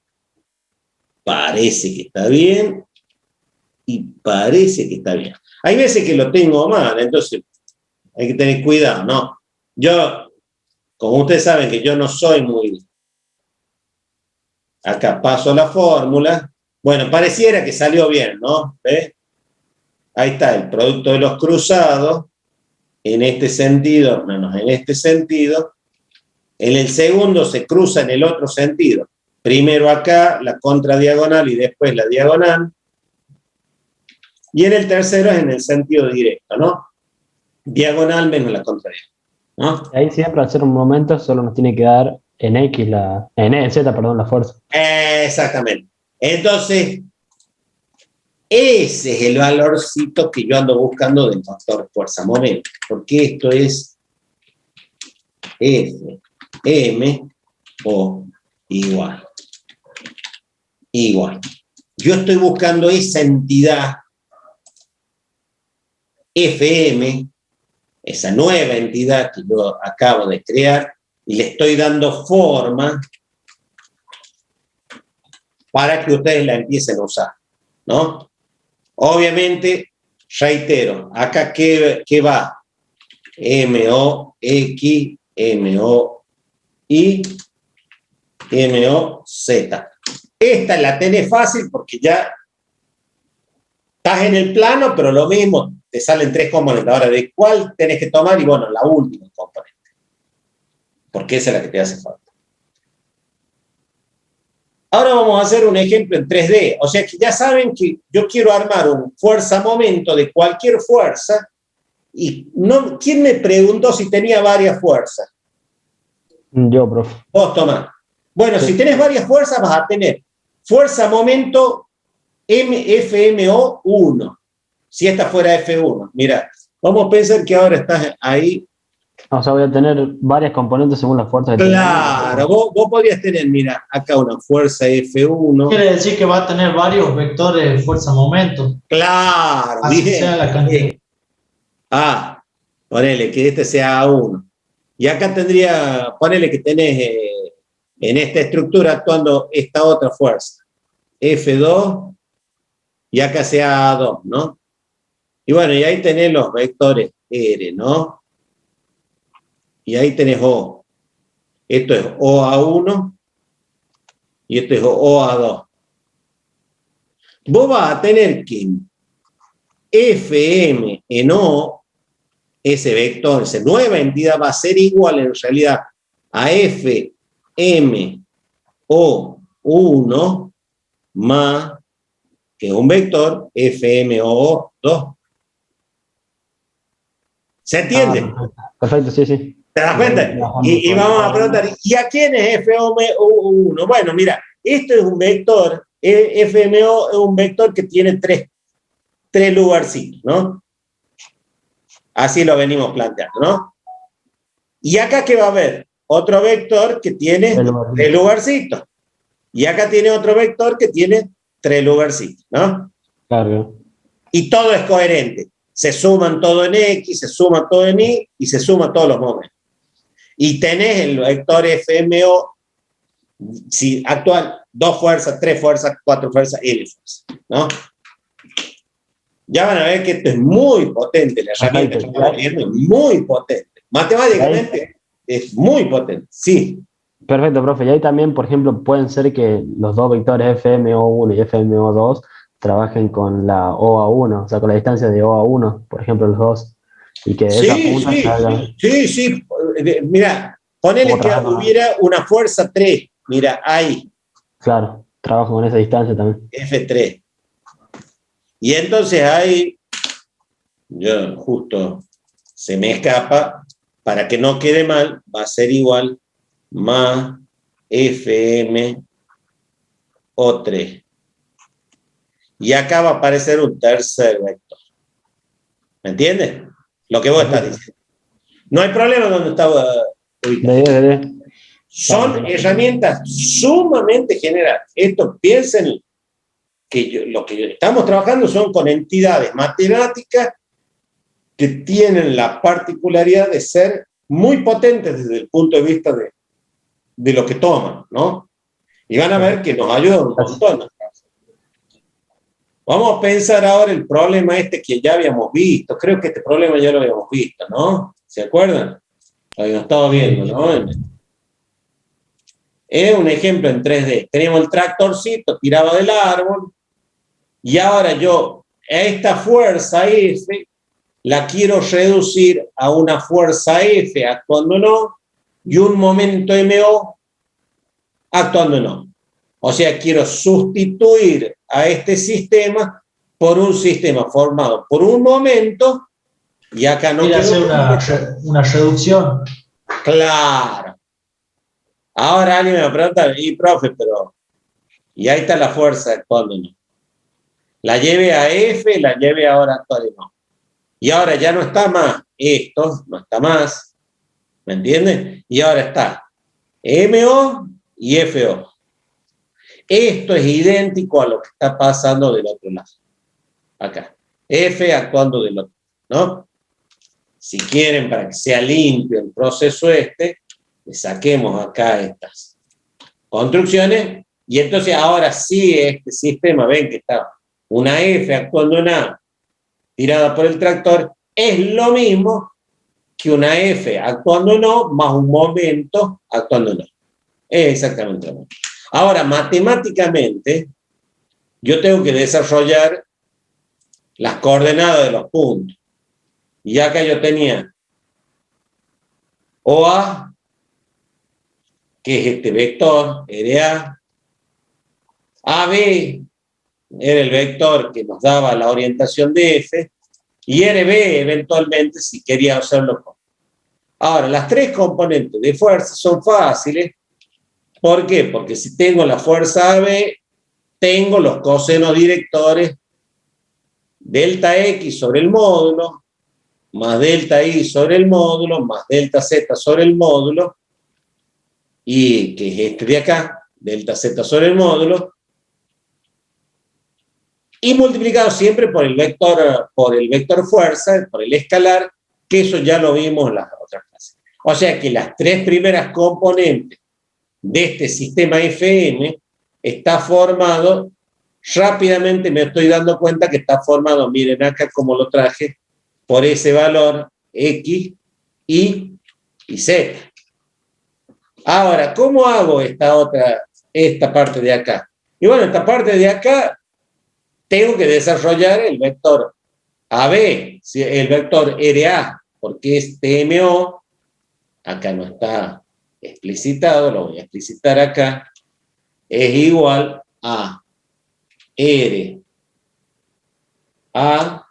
y parece que está bien. Hay veces que lo tengo mal, entonces hay que tener cuidado, ¿no? Yo, como ustedes saben que yo no soy muy... Acá paso la fórmula. Bueno, pareciera que salió bien, ¿no? ¿Ves? Ahí está el producto de los cruzados, en este sentido, menos en este sentido. En el segundo se cruza en el otro sentido. Primero acá, la contradiagonal y después la diagonal. Y en el tercero es en el sentido directo, ¿no? Diagonal menos la contradiagonal, ¿no? Ahí siempre, al hacer un momento, solo nos tiene que dar en Z, la fuerza. Exactamente. Entonces, ese es el valorcito que yo ando buscando del factor fuerza-momento, porque esto es F, M, O, igual. Yo estoy buscando esa entidad FM, esa nueva entidad que yo acabo de crear, y le estoy dando forma para que ustedes la empiecen a usar, ¿no? Obviamente, reitero, acá ¿qué va? M-O-X, M-O-Y, M-O-Z. Esta la tenés fácil porque ya estás en el plano, pero lo mismo, te salen 3 componentes. Ahora, ¿de cuál tenés que tomar? Y bueno, la última componente. Porque esa es la que te hace falta. Ahora vamos a hacer un ejemplo en 3D. O sea que ya saben que yo quiero armar un fuerza-momento de cualquier fuerza. Y no, ¿quién me preguntó si tenía varias fuerzas? Yo, profe. Vos, Tomás. Bueno, Sí. si tenés varias fuerzas, vas a tener fuerza-momento FMO 1. Si esta fuera F1. Mira, vamos a pensar que ahora estás ahí. O sea, voy a tener varias componentes según la fuerza que Claro, vos podrías tener, mira, acá una fuerza F1. Quiere decir que va a tener varios vectores de fuerza-momento. Claro, Así bien. sea la cantidad. Ponele que este sea A1. Y acá tendría, ponele que tenés en esta estructura actuando esta otra fuerza. F2 y acá sea A2, ¿no? Y bueno, y ahí tenés los vectores R, ¿no? Y ahí tenés O. Esto es OA1 y esto es OA2. Vos vas a tener que Fm en O, ese vector, esa nueva entidad va a ser igual en realidad a Fm O1 más, que es un vector, FMO2. ¿Se entiende? Perfecto, sí, sí. ¿Te das cuenta? Y vamos a preguntar, ¿y a quién es FMO1? Bueno, mira, esto es un vector, FMO es un vector que tiene tres lugarcitos, ¿no? Así lo venimos planteando, ¿no? Y acá, ¿qué va a haber? Otro vector que tiene tres lugarcitos. Y acá tiene otro vector que tiene tres lugarcitos, ¿no? Claro. Y todo es coherente. Se suman todo en X, se suma todo en Y y se suma todos los momentos. Y tenés el vector FMO, si actual, 2 fuerzas, 3 fuerzas, 4 fuerzas, N fuerzas, ¿no? Ya van a ver que esto es muy potente, la herramienta que estamos viendo es muy potente. Matemáticamente es muy potente, sí. Perfecto, profe. Y ahí también, por ejemplo, pueden ser que los dos vectores FMO1 y FMO2 trabajen con la OA1, o sea, con la distancia de OA1, por ejemplo, los dos. Y que de esa punta se haga. Sí. Mira, ponele que hubiera una fuerza 3. Mira, ahí. Claro, trabajo con esa distancia también. F3. Y entonces ahí, yo justo se me escapa, para que no quede mal, va a ser igual más FM O3. Y acá va a aparecer un tercer vector. ¿Me entiendes? Lo que vos estás diciendo. No hay problema donde está ubicado. Son herramientas sumamente generales. Esto, piensen que lo que estamos trabajando son con entidades matemáticas que tienen la particularidad de ser muy potentes desde el punto de vista de lo que toman, ¿no? Y van a ver que nos ayudan un montón. Vamos a pensar ahora el problema este que ya habíamos visto. Creo que este problema ya lo habíamos visto, ¿no? ¿Se acuerdan? Lo habíamos estado viendo, ¿no? Es un ejemplo en 3D. Teníamos el tractorcito tirado del árbol y ahora yo a esta fuerza F la quiero reducir a una fuerza F actuando en O y un momento MO actuando en O. O sea, quiero sustituir a este sistema por un sistema formado por un momento y acá no quiero hacer una reducción. Claro. Ahora alguien me pregunta, y profe, pero y ahí está la fuerza actuando en O. La lleve a F, la lleve ahora actual en O. Y ahora ya no está más esto, no está más, ¿me entiendes? Y ahora está MO y FO. Esto es idéntico a lo que está pasando del otro lado. Acá. F actuando del otro lado, ¿no? Si quieren, para que sea limpio el proceso le saquemos acá estas construcciones y entonces ahora sí este sistema, ven que está una F actuando en A tirada por el tractor, es lo mismo que una F actuando en O más un momento actuando en O. Es exactamente lo mismo. Ahora, matemáticamente, yo tengo que desarrollar las coordenadas de los puntos. Y acá yo tenía OA, que es este vector, RA. AB era el vector que nos daba la orientación de F. Y RB, eventualmente, si quería hacerlo. Ahora, las tres componentes de fuerza son fáciles. ¿Por qué? Porque si tengo la fuerza AB, tengo los cosenos directores delta X sobre el módulo, más delta Y sobre el módulo, más delta Z sobre el módulo, y que es este de acá, delta Z sobre el módulo, y multiplicado siempre por el vector fuerza, por el escalar, que eso ya lo vimos en las otras clases. O sea que las tres primeras componentes de este sistema FM está formado, rápidamente me estoy dando cuenta que está formado, miren acá como lo traje, por ese valor X, Y y Z. Ahora, ¿cómo hago esta parte de acá? Y bueno, esta parte de acá tengo que desarrollar el vector AB, si el vector RA, porque es TMO, acá no está explicitado, lo voy a explicitar acá, es igual a R A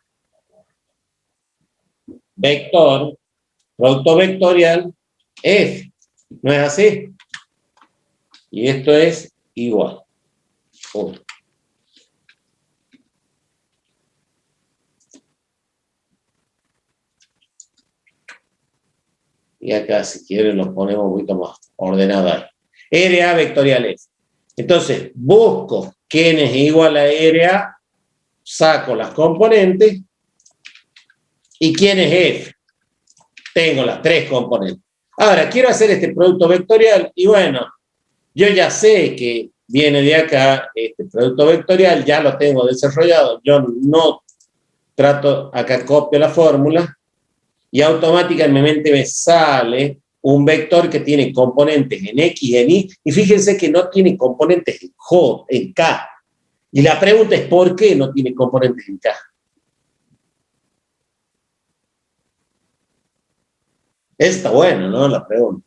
vector, producto vectorial F. ¿No es así? Y esto es igual. Punto. Y acá, si quieren, lo ponemos un poquito más ordenado ahí. RA vectorial F. Entonces, busco quién es igual a RA, saco las componentes, y quién es F. Tengo las tres componentes. Ahora, quiero hacer este producto vectorial, y bueno, yo ya sé que viene de acá, este producto vectorial, ya lo tengo desarrollado, yo no trato, acá copio la fórmula, y automáticamente me sale un vector que tiene componentes en X y en Y, y fíjense que no tiene componentes en J, en K. Y la pregunta es, ¿por qué no tiene componentes en K? Está bueno, ¿no? La pregunta.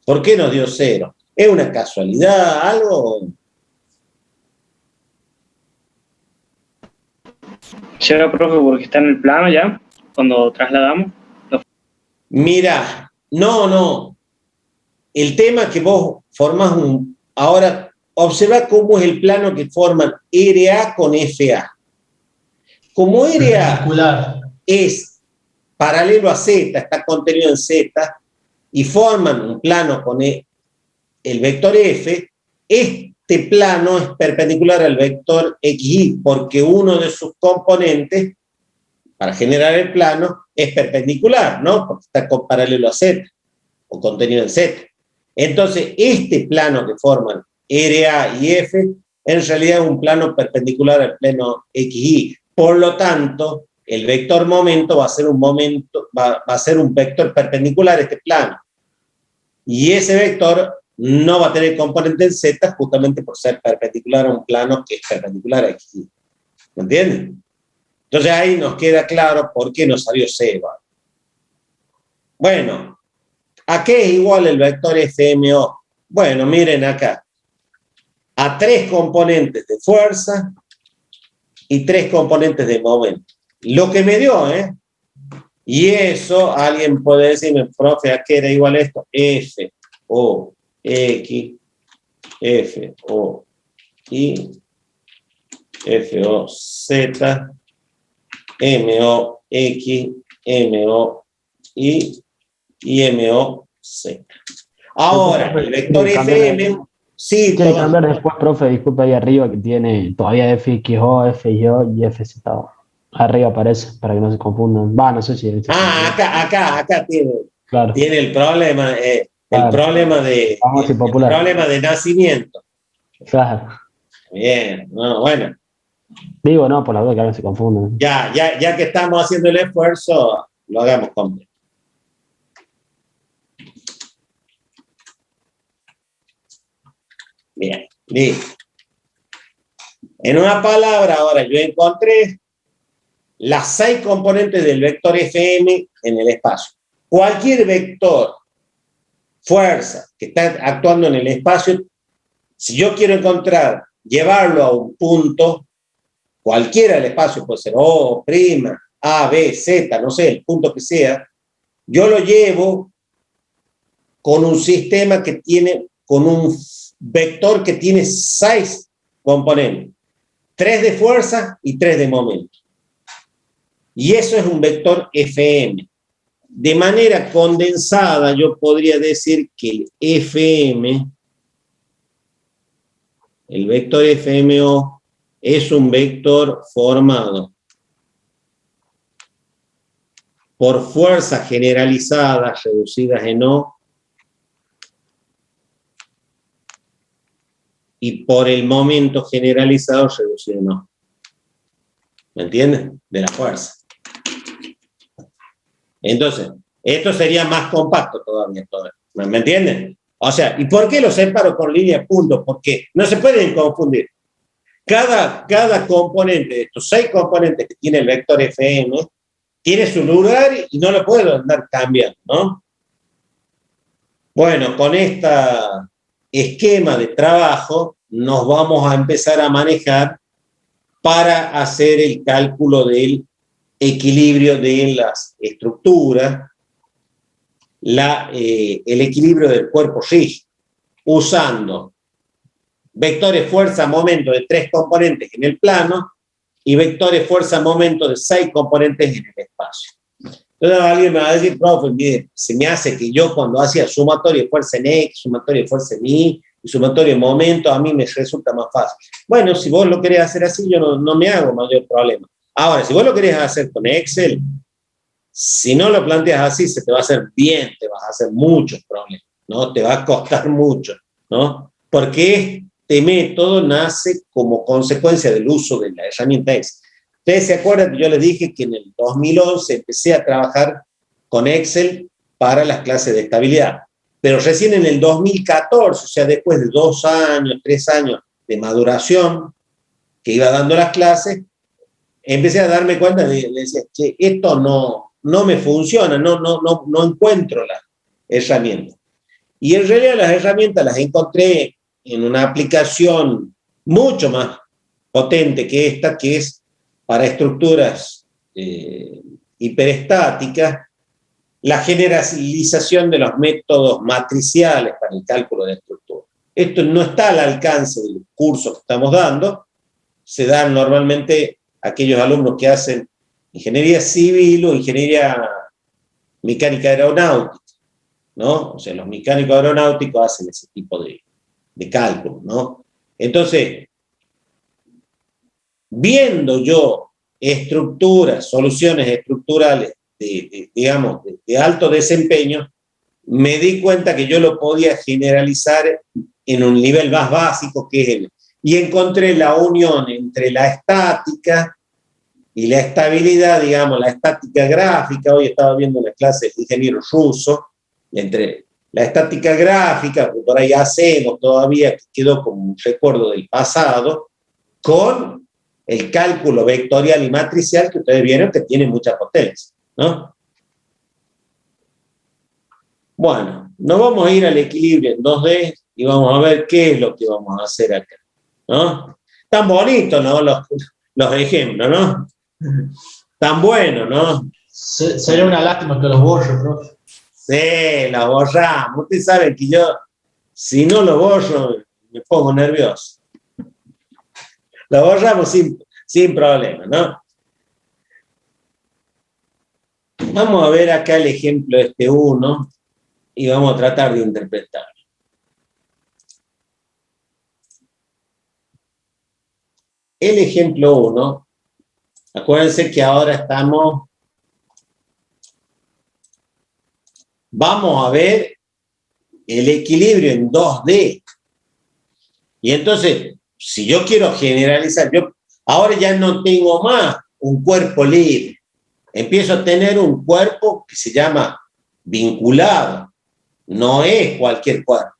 ¿Por qué nos dio 0? ¿Es una casualidad, algo? ¿Será, profe, porque está en el plano ya? Cuando trasladamos. Mira, no. El tema es que vos formás un... Ahora, observa cómo es el plano que forman RA con FA. Como RA es paralelo a Z, está contenido en Z, y forman un plano con el vector F, este plano es perpendicular al vector XY, porque uno de sus componentes, para generar el plano, es perpendicular, ¿no? Porque está paralelo a Z, o contenido en Z. Entonces, este plano que forman RA y F, en realidad es un plano perpendicular al plano XY. Por lo tanto, el vector momento va a ser un vector perpendicular a este plano. Y ese vector no va a tener componente en Z justamente por ser perpendicular a un plano que es perpendicular a XY. ¿Me entienden? Entonces ahí nos queda claro por qué nos salió 0. Bueno, ¿a qué es igual el vector FMO? Bueno, miren acá. A 3 componentes de fuerza y 3 componentes de momento. Lo que me dio, ¿eh? Y eso, alguien puede decirme, profe, ¿a qué era igual esto? F, O, X, F, O, Y, F, O, Z, M, O, X, M, O, Y, y M, O, Z. Ahora, el vector FM, sí, quiere cambiar después, profe, disculpe, ahí arriba que tiene todavía FXO, FIO y FZ. Arriba aparece, para que no se confundan. No sé si... acá tiene, claro. Tiene el problema, Claro. problema de nacimiento. Claro. Bien, no, bueno. Digo, no, por la duda que ahora se confunden. Ya que estamos haciendo el esfuerzo, lo hagamos completo. Bien, listo. En una palabra, ahora yo encontré las 6 componentes del vector FM en el espacio. Cualquier vector, fuerza, que está actuando en el espacio, si yo quiero encontrar, llevarlo a un punto, cualquiera del espacio, puede ser O', A, B, Z, no sé, el punto que sea, yo lo llevo con un sistema que tiene, con un vector que tiene 6 componentes, 3 de fuerza y 3 de momento. Y eso es un vector FM. De manera condensada, yo podría decir que el FM, el vector FMO, es un vector formado por fuerzas generalizadas reducidas en O y por el momento generalizado reducido en O. ¿Me entienden? De la fuerza. Entonces, esto sería más compacto todavía. ¿Me entienden? O sea, ¿y por qué lo separo con línea de puntos? Porque no se pueden confundir. cada componente de estos 6 componentes que tiene el vector Fm tiene su lugar y no lo puedo andar cambiando, ¿no? Bueno, con este esquema de trabajo nos vamos a empezar a manejar para hacer el cálculo del equilibrio de las estructuras, el equilibrio del cuerpo rígido, usando vectores fuerza-momento de 3 componentes en el plano y vectores fuerza-momento de 6 componentes en el espacio. Entonces alguien me va a decir, profe, mire, se me hace que yo cuando hacía sumatoria de fuerza en X, sumatoria de fuerza en Y y sumatoria de momento, a mí me resulta más fácil. Bueno, si vos lo querés hacer así, yo no me hago mayor problema. Ahora, si vos lo querés hacer con Excel, si no lo planteas así, se te va a hacer bien, te vas a hacer muchos problemas, ¿no? Te va a costar mucho, ¿no? Porque este método nace como consecuencia del uso de la herramienta Excel. Ustedes se acuerdan que yo les dije que en el 2011 empecé a trabajar con Excel para las clases de estabilidad, pero recién en el 2014, o sea, después de 2 años, 3 años de maduración que iba dando las clases, empecé a darme cuenta de decir, che, esto no me funciona, no encuentro las herramientas. Y en realidad las herramientas las encontré en una aplicación mucho más potente que esta, que es para estructuras hiperestáticas, la generalización de los métodos matriciales para el cálculo de estructuras. Esto no está al alcance del curso que estamos dando, se dan normalmente aquellos alumnos que hacen ingeniería civil o ingeniería mecánica aeronáutica, ¿no? O sea, los mecánicos aeronáuticos hacen ese tipo de cálculo, ¿no? Entonces, viendo yo soluciones estructurales de alto desempeño, me di cuenta que yo lo podía generalizar en un nivel más básico, que es y encontré la unión entre la estática y la estabilidad, digamos, la estática gráfica. Hoy estaba viendo una clase de ingeniero ruso, entre la estática gráfica, que por ahí hacemos todavía, que quedó como un recuerdo del pasado, con el cálculo vectorial y matricial, que ustedes vieron que tiene mucha potencia, ¿no? Bueno, nos vamos a ir al equilibrio en 2D y vamos a ver qué es lo que vamos a hacer acá, ¿no? Tan bonitos, ¿no? Los ejemplos, ¿no? Tan buenos, ¿no? Sería una lástima que los borre, profe. Sí, los borramos. Ustedes saben que yo, si no lo borro, me pongo nervioso. Lo borramos sin problema, ¿no? Vamos a ver acá el ejemplo este 1 y vamos a tratar de interpretarlo. El ejemplo 1, acuérdense que ahora vamos a ver el equilibrio en 2D. Y entonces, si yo quiero generalizar, yo ahora ya no tengo más un cuerpo libre. Empiezo a tener un cuerpo que se llama vinculado. No es cualquier cuerpo,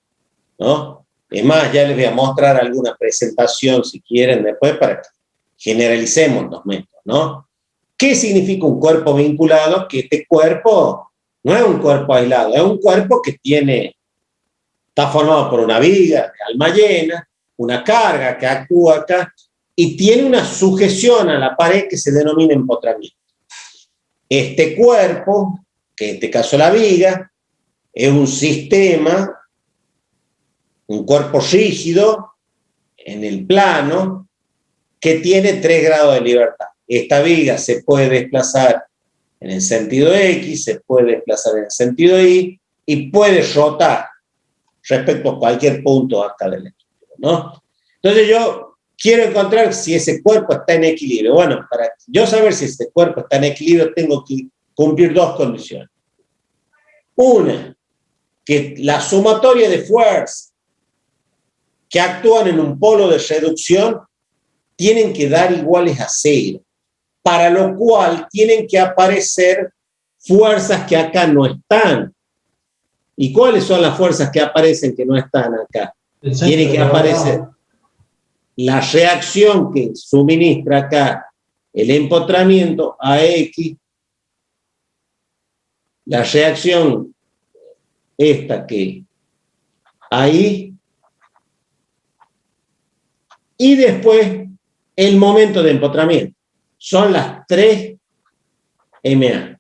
¿no? Es más, ya les voy a mostrar alguna presentación, si quieren, después, para que generalicemos los métodos, ¿no? ¿Qué significa un cuerpo vinculado? Que este cuerpo no es un cuerpo aislado, es un cuerpo que está formado por una viga de alma llena, una carga que actúa acá, y tiene una sujeción a la pared que se denomina empotramiento. Este cuerpo, que en este caso la viga, es un sistema, un cuerpo rígido en el plano que tiene 3 grados de libertad. Esta viga se puede desplazar en el sentido X, se puede desplazar en el sentido Y y puede rotar respecto a cualquier punto acá del estructura, ¿no? Entonces yo quiero encontrar si ese cuerpo está en equilibrio. Bueno, para yo saber si este cuerpo está en equilibrio tengo que cumplir 2 condiciones. Una, que la sumatoria de fuerzas que actúan en un polo de reducción tienen que dar iguales a 0, para lo cual tienen que aparecer fuerzas que acá no están. ¿Y cuáles son las fuerzas que aparecen que no están acá? Tienen que aparecer la reacción que suministra acá el empotramiento a X, la reacción esta que ahí, y después el momento de empotramiento. Son las 3 MA.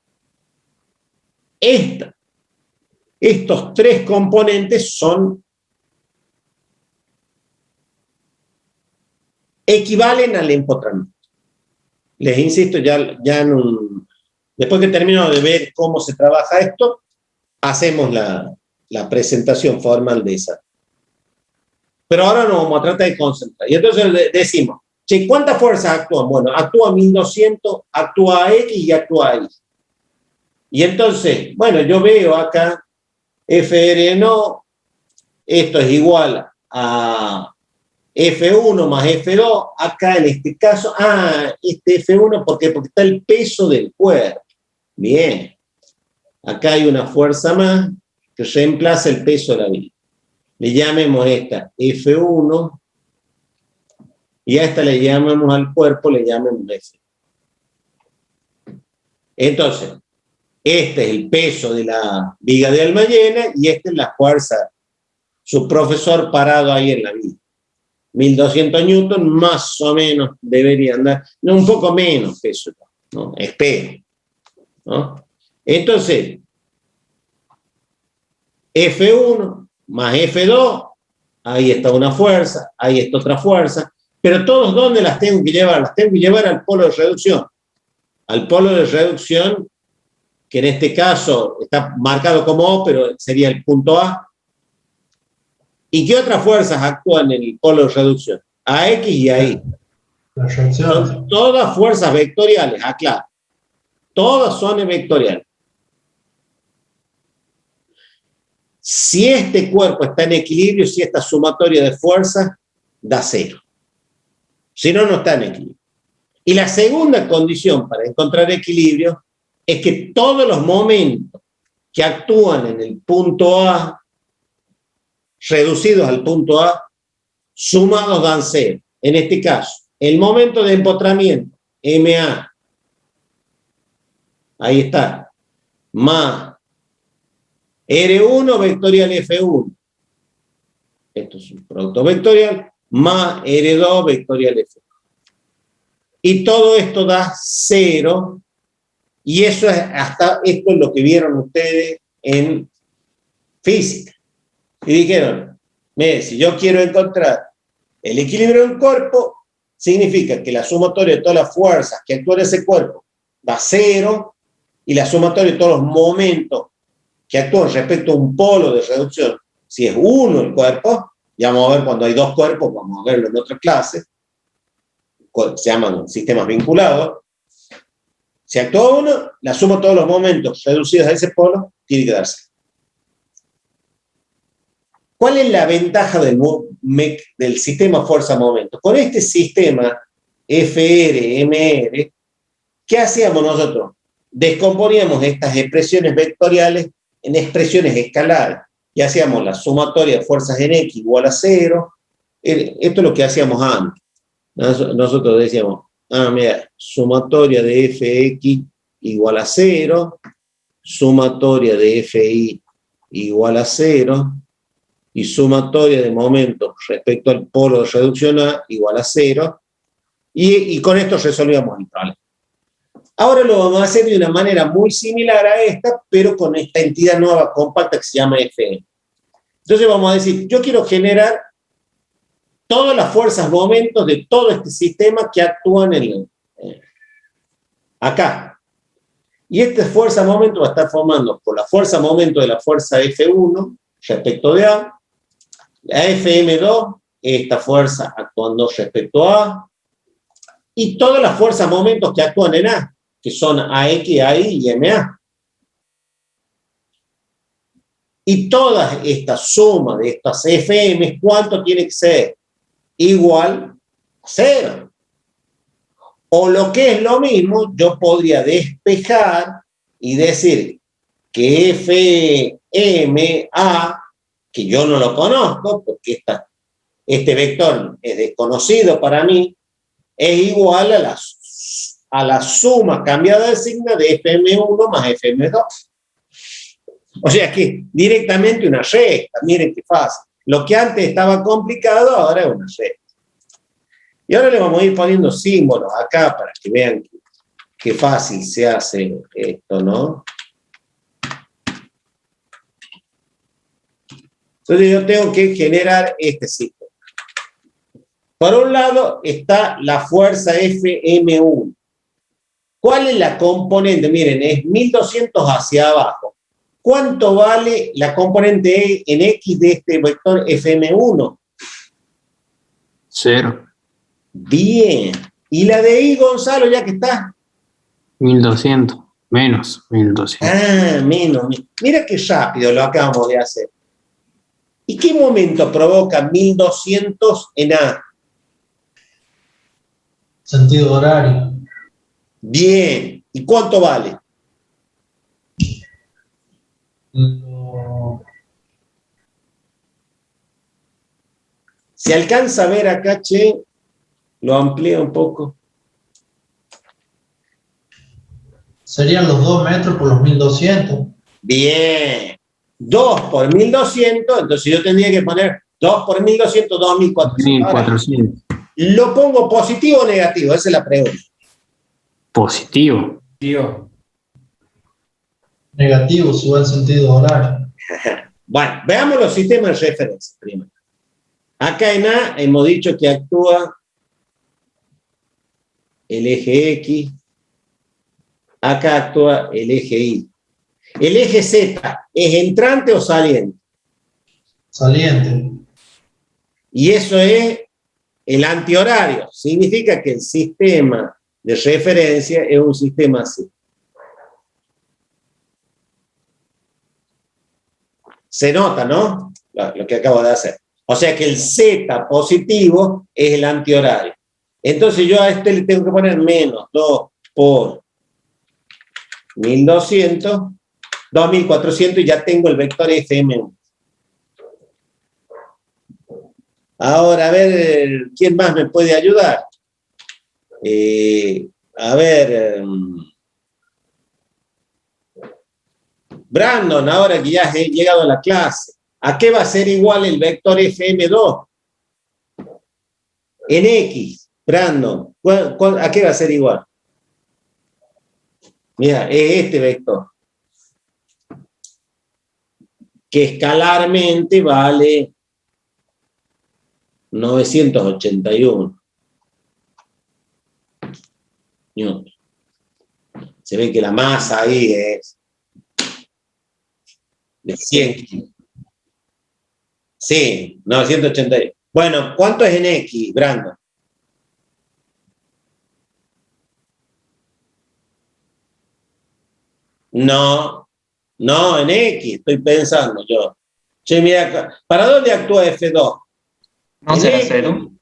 Estos 3 componentes equivalen al empotramiento. Les insisto, después que termino de ver cómo se trabaja esto, hacemos la presentación formal de esa. Pero ahora nos vamos a tratar de concentrar. Y entonces decimos, che, ¿cuántas fuerzas actúan? Bueno, actúa 1200, actúa X y actúa Y. Y entonces, bueno, yo veo acá, FR no, esto es igual a F1 más F2, acá en este caso, este F1, ¿por qué? Porque está el peso del cuerpo. Bien. Acá hay una fuerza más que reemplaza el peso de la viga. Le llamemos esta F1 y a esta le llamamos al cuerpo, le llamemos F. Entonces, este es el peso de la viga de Almayena y esta es la fuerza, su profesor parado ahí en la viga. 1200 newton más o menos debería andar, no, un poco menos peso, ¿no? Espero, ¿no? Entonces, F1 más F2, ahí está una fuerza, ahí está otra fuerza, pero todos, ¿dónde las tengo que llevar? Las tengo que llevar al polo de reducción. Al polo de reducción, que en este caso está marcado como O, pero sería el punto A. ¿Y qué otras fuerzas actúan en el polo de reducción? A X y a Y. Son todas fuerzas vectoriales, aclaro. Todas son vectoriales. Si este cuerpo está en equilibrio, si esta sumatoria de fuerzas da 0. Si no, no está en equilibrio. Y la segunda condición para encontrar equilibrio es que todos los momentos que actúan en el punto A, reducidos al punto A, sumados dan 0. En este caso, el momento de empotramiento, MA, ahí está, más R1 vectorial F1. Esto es un producto vectorial, más R2 vectorial F1. Y todo esto da 0, y eso es esto es lo que vieron ustedes en física. Y dijeron, mire, si yo quiero encontrar el equilibrio de un cuerpo, significa que la sumatoria de todas las fuerzas que actúan en ese cuerpo da 0, y la sumatoria de todos los momentos que actúan respecto a un polo de reducción, si es 1 el cuerpo, ya vamos a ver cuando hay 2 cuerpos, vamos a verlo en otra clase, se llaman sistemas vinculados. Si actúa 1, la suma de todos los momentos reducidos a ese polo tiene que darse. ¿Cuál es la ventaja del sistema fuerza-momento? Con este sistema FR, MR, ¿qué hacíamos nosotros? Descomponíamos estas expresiones vectoriales en expresiones escalares y hacíamos la sumatoria de fuerzas en X igual a 0. Esto es lo que hacíamos antes. Nosotros decíamos, mira, sumatoria de Fx igual a 0, sumatoria de Fi igual a 0, y sumatoria de momentos respecto al polo de reducción A igual a 0, y con esto resolvíamos el problema. Ahora lo vamos a hacer de una manera muy similar a esta, pero con esta entidad nueva compacta que se llama Fm. Entonces vamos a decir, yo quiero generar todas las fuerzas momentos de todo este sistema que actúan acá. Y esta fuerza momento va a estar formando por la fuerza momento de la fuerza F1 respecto de A, la Fm2, esta fuerza actuando respecto a A, y todas las fuerzas momentos que actúan en A, que son AX, AI y MA. Y toda esta suma de estas FM, ¿cuánto tiene que ser? Igual a 0. O lo que es lo mismo, yo podría despejar y decir que FMA, que yo no lo conozco, porque este vector es desconocido para mí, es igual a la suma cambiada de signo de fm1 más fm2. O sea que directamente una recta, miren qué fácil. Lo que antes estaba complicado, ahora es una recta. Y ahora le vamos a ir poniendo símbolos acá para que vean qué fácil se hace esto, ¿no? Entonces yo tengo que generar este sistema. Por un lado está la fuerza Fm1. ¿Cuál es la componente? Miren, es 1200 hacia abajo. ¿Cuánto vale la componente en X de este vector Fm1? 0. Bien. ¿Y la de Y, Gonzalo, ya que está? 1200. Menos 1200. Ah, menos. Mira qué rápido lo acabamos de hacer. ¿Y qué momento provoca 1200 en A? Sentido horario. Bien. ¿Y cuánto vale? ¿Se alcanza a ver acá, che? Lo amplía un poco. Serían los 2 metros por los 1200. Bien. 2 por 1200, entonces yo tendría que poner 2 por 1200, 2400. Ahora, 1400. ¿lo pongo positivo o negativo? Esa es la pregunta. Positivo. Negativo, sube el sentido horario. Bueno, veamos los sistemas de referencia primero. Acá en A hemos dicho que actúa el eje X. Acá actúa el eje Y. ¿El eje Z es entrante o saliente? Saliente. Y eso es el antihorario. Significa que el sistema de referencia es un sistema así. Se nota, ¿no? Lo que acabo de hacer. O sea que el Z positivo es el antihorario. Entonces yo a este le tengo que poner menos 2 por 1200, 2400 y ya tengo el vector Fm1. Ahora, a ver, ¿quién más me puede ayudar? A ver, Brandon, ahora que ya has llegado a la clase, ¿a qué va a ser igual el vector Fm2? En X, Brandon, ¿a qué va a ser igual? Mira, es este vector, que escalarmente vale 981 newtons. Se ve que la masa ahí es de 100 kilos. Sí, 981. Bueno, ¿cuánto es en X, Brandon? No, en X, estoy pensando yo. Che, mira, ¿para dónde actúa F2? ¿No ¿En será X? 0?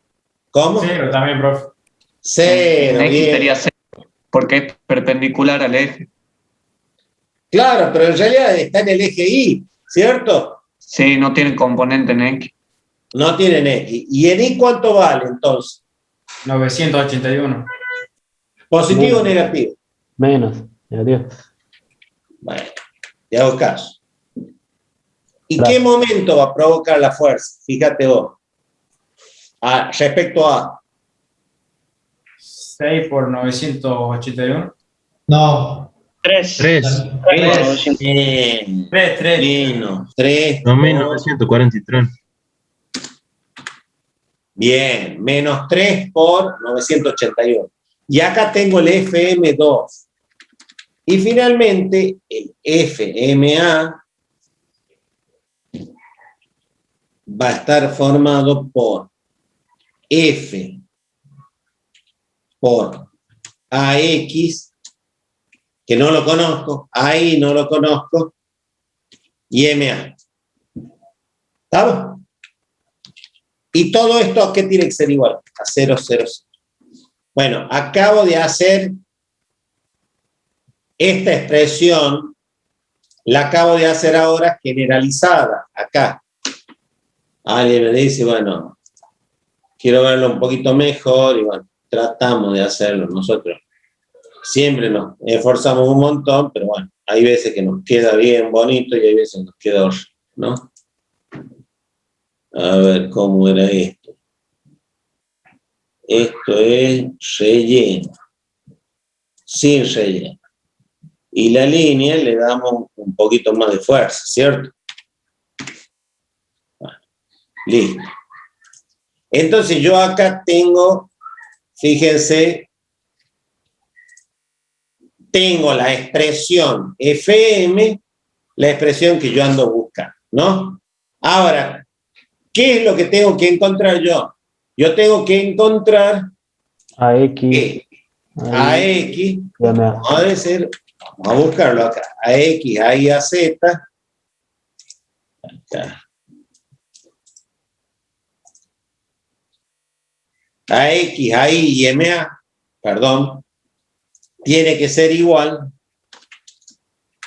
¿Cómo? 0 también, profe. 0, En X bien. sería 0, porque es perpendicular al eje. Claro, pero en realidad está en el eje Y, ¿cierto? Sí, no tiene componente en X. No tienen X. ¿Y en Y cuánto vale entonces? 981. ¿Positivo o Menos. negativo? Menos. Negativo. Bueno, te hago caso. ¿Y Claro. qué momento va a provocar la fuerza? Fíjate vos. Respecto a... 6 por 981. No. 3. 3. Bien. 3. Menos 3. 2943. Bien, menos 3 por 981. Y acá tengo el FM2. Y finalmente, el FMA va a estar formado por F por AX, que no lo conozco, AI no lo conozco, y MA. ¿Estamos? Y todo esto, ¿a qué tiene que ser igual? A 0, 0, 0. Bueno, acabo de hacer esta expresión, la acabo de hacer ahora generalizada, acá. Alguien me dice, bueno, quiero verlo un poquito mejor y bueno, tratamos de hacerlo nosotros. Siempre nos esforzamos un montón, pero bueno, hay veces que nos queda bien bonito y hay veces que nos queda horrible, ¿no? A ver, ¿cómo era esto? Esto es relleno, sin relleno. Y la línea le damos un poquito más de fuerza, ¿cierto? Bueno, listo. Entonces yo acá tengo, fíjense, tengo la expresión FM, la expresión que yo ando buscando, ¿no? Ahora, ¿qué es lo que tengo que encontrar yo? Yo tengo que encontrar AX, a X, MA. vamos a decir, vamos a buscarlo acá, a X, a Y, a Z, acá. A X, a Y y MA, perdón, tiene que ser igual.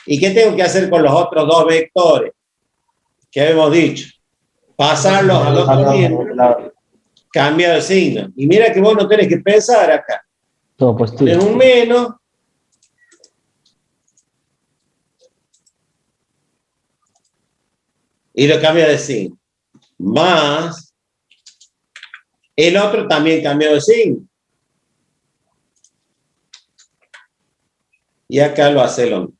¿Y qué tengo que hacer con los otros dos vectores que habíamos dicho? Pasarlos al otro miembro, cambiar el signo. Y mira que vos no tenés que pensar acá. Todo positivo. Tenés un menos. Y lo cambia de signo. Más. El otro también cambió de signo. Y acá lo hace lo mismo.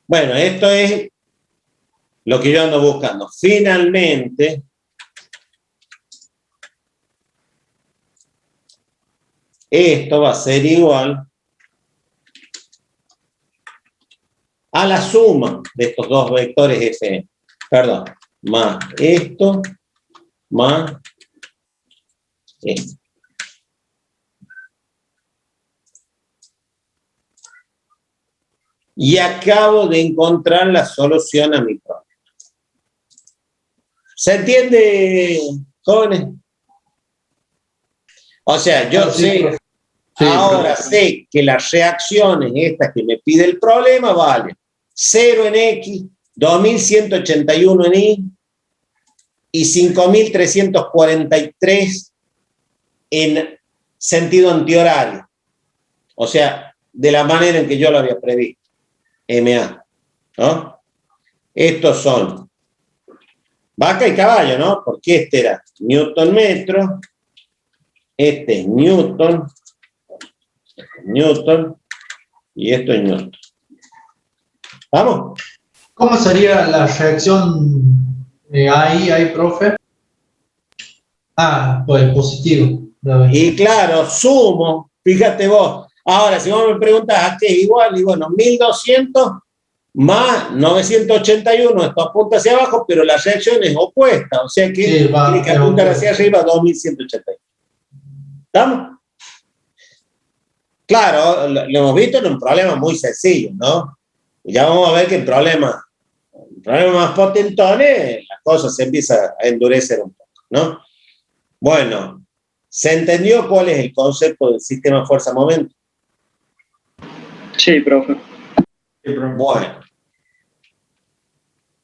Bueno, esto es lo que yo ando buscando. Finalmente, esto va a ser igual a la suma de estos dos vectores Fn. Perdón, más esto, más esto. Y acabo de encontrar la solución a mi problema. ¿Se entiende, jóvenes? O sea, yo sé, ahora sé que las reacciones estas que me pide el problema valen 0 en X, 2181 en Y y 5343 en sentido antihorario. O sea, de la manera en que yo lo había previsto. MA, ¿no? Estos son vaca y caballo, ¿no? Porque este era Newton metro, este es Newton, y esto es Newton. ¿Vamos? ¿Cómo sería la reacción ahí, profe? Ah, pues positivo. Y claro, sumo, fíjate vos. Ahora, si vos me preguntas a qué es igual, y bueno, 1200 más 981, esto apunta hacia abajo, pero la reacción es opuesta, o sea que Sí, tiene que apuntar hacia arriba 2181. ¿Estamos? Claro, lo hemos visto en un problema muy sencillo, ¿no? Y ya vamos a ver que en problemas más potentones, las cosas se empiezan a endurecer un poco, ¿no? Bueno, ¿se entendió cuál es el concepto del sistema fuerza-momento? Sí, profe. Bueno,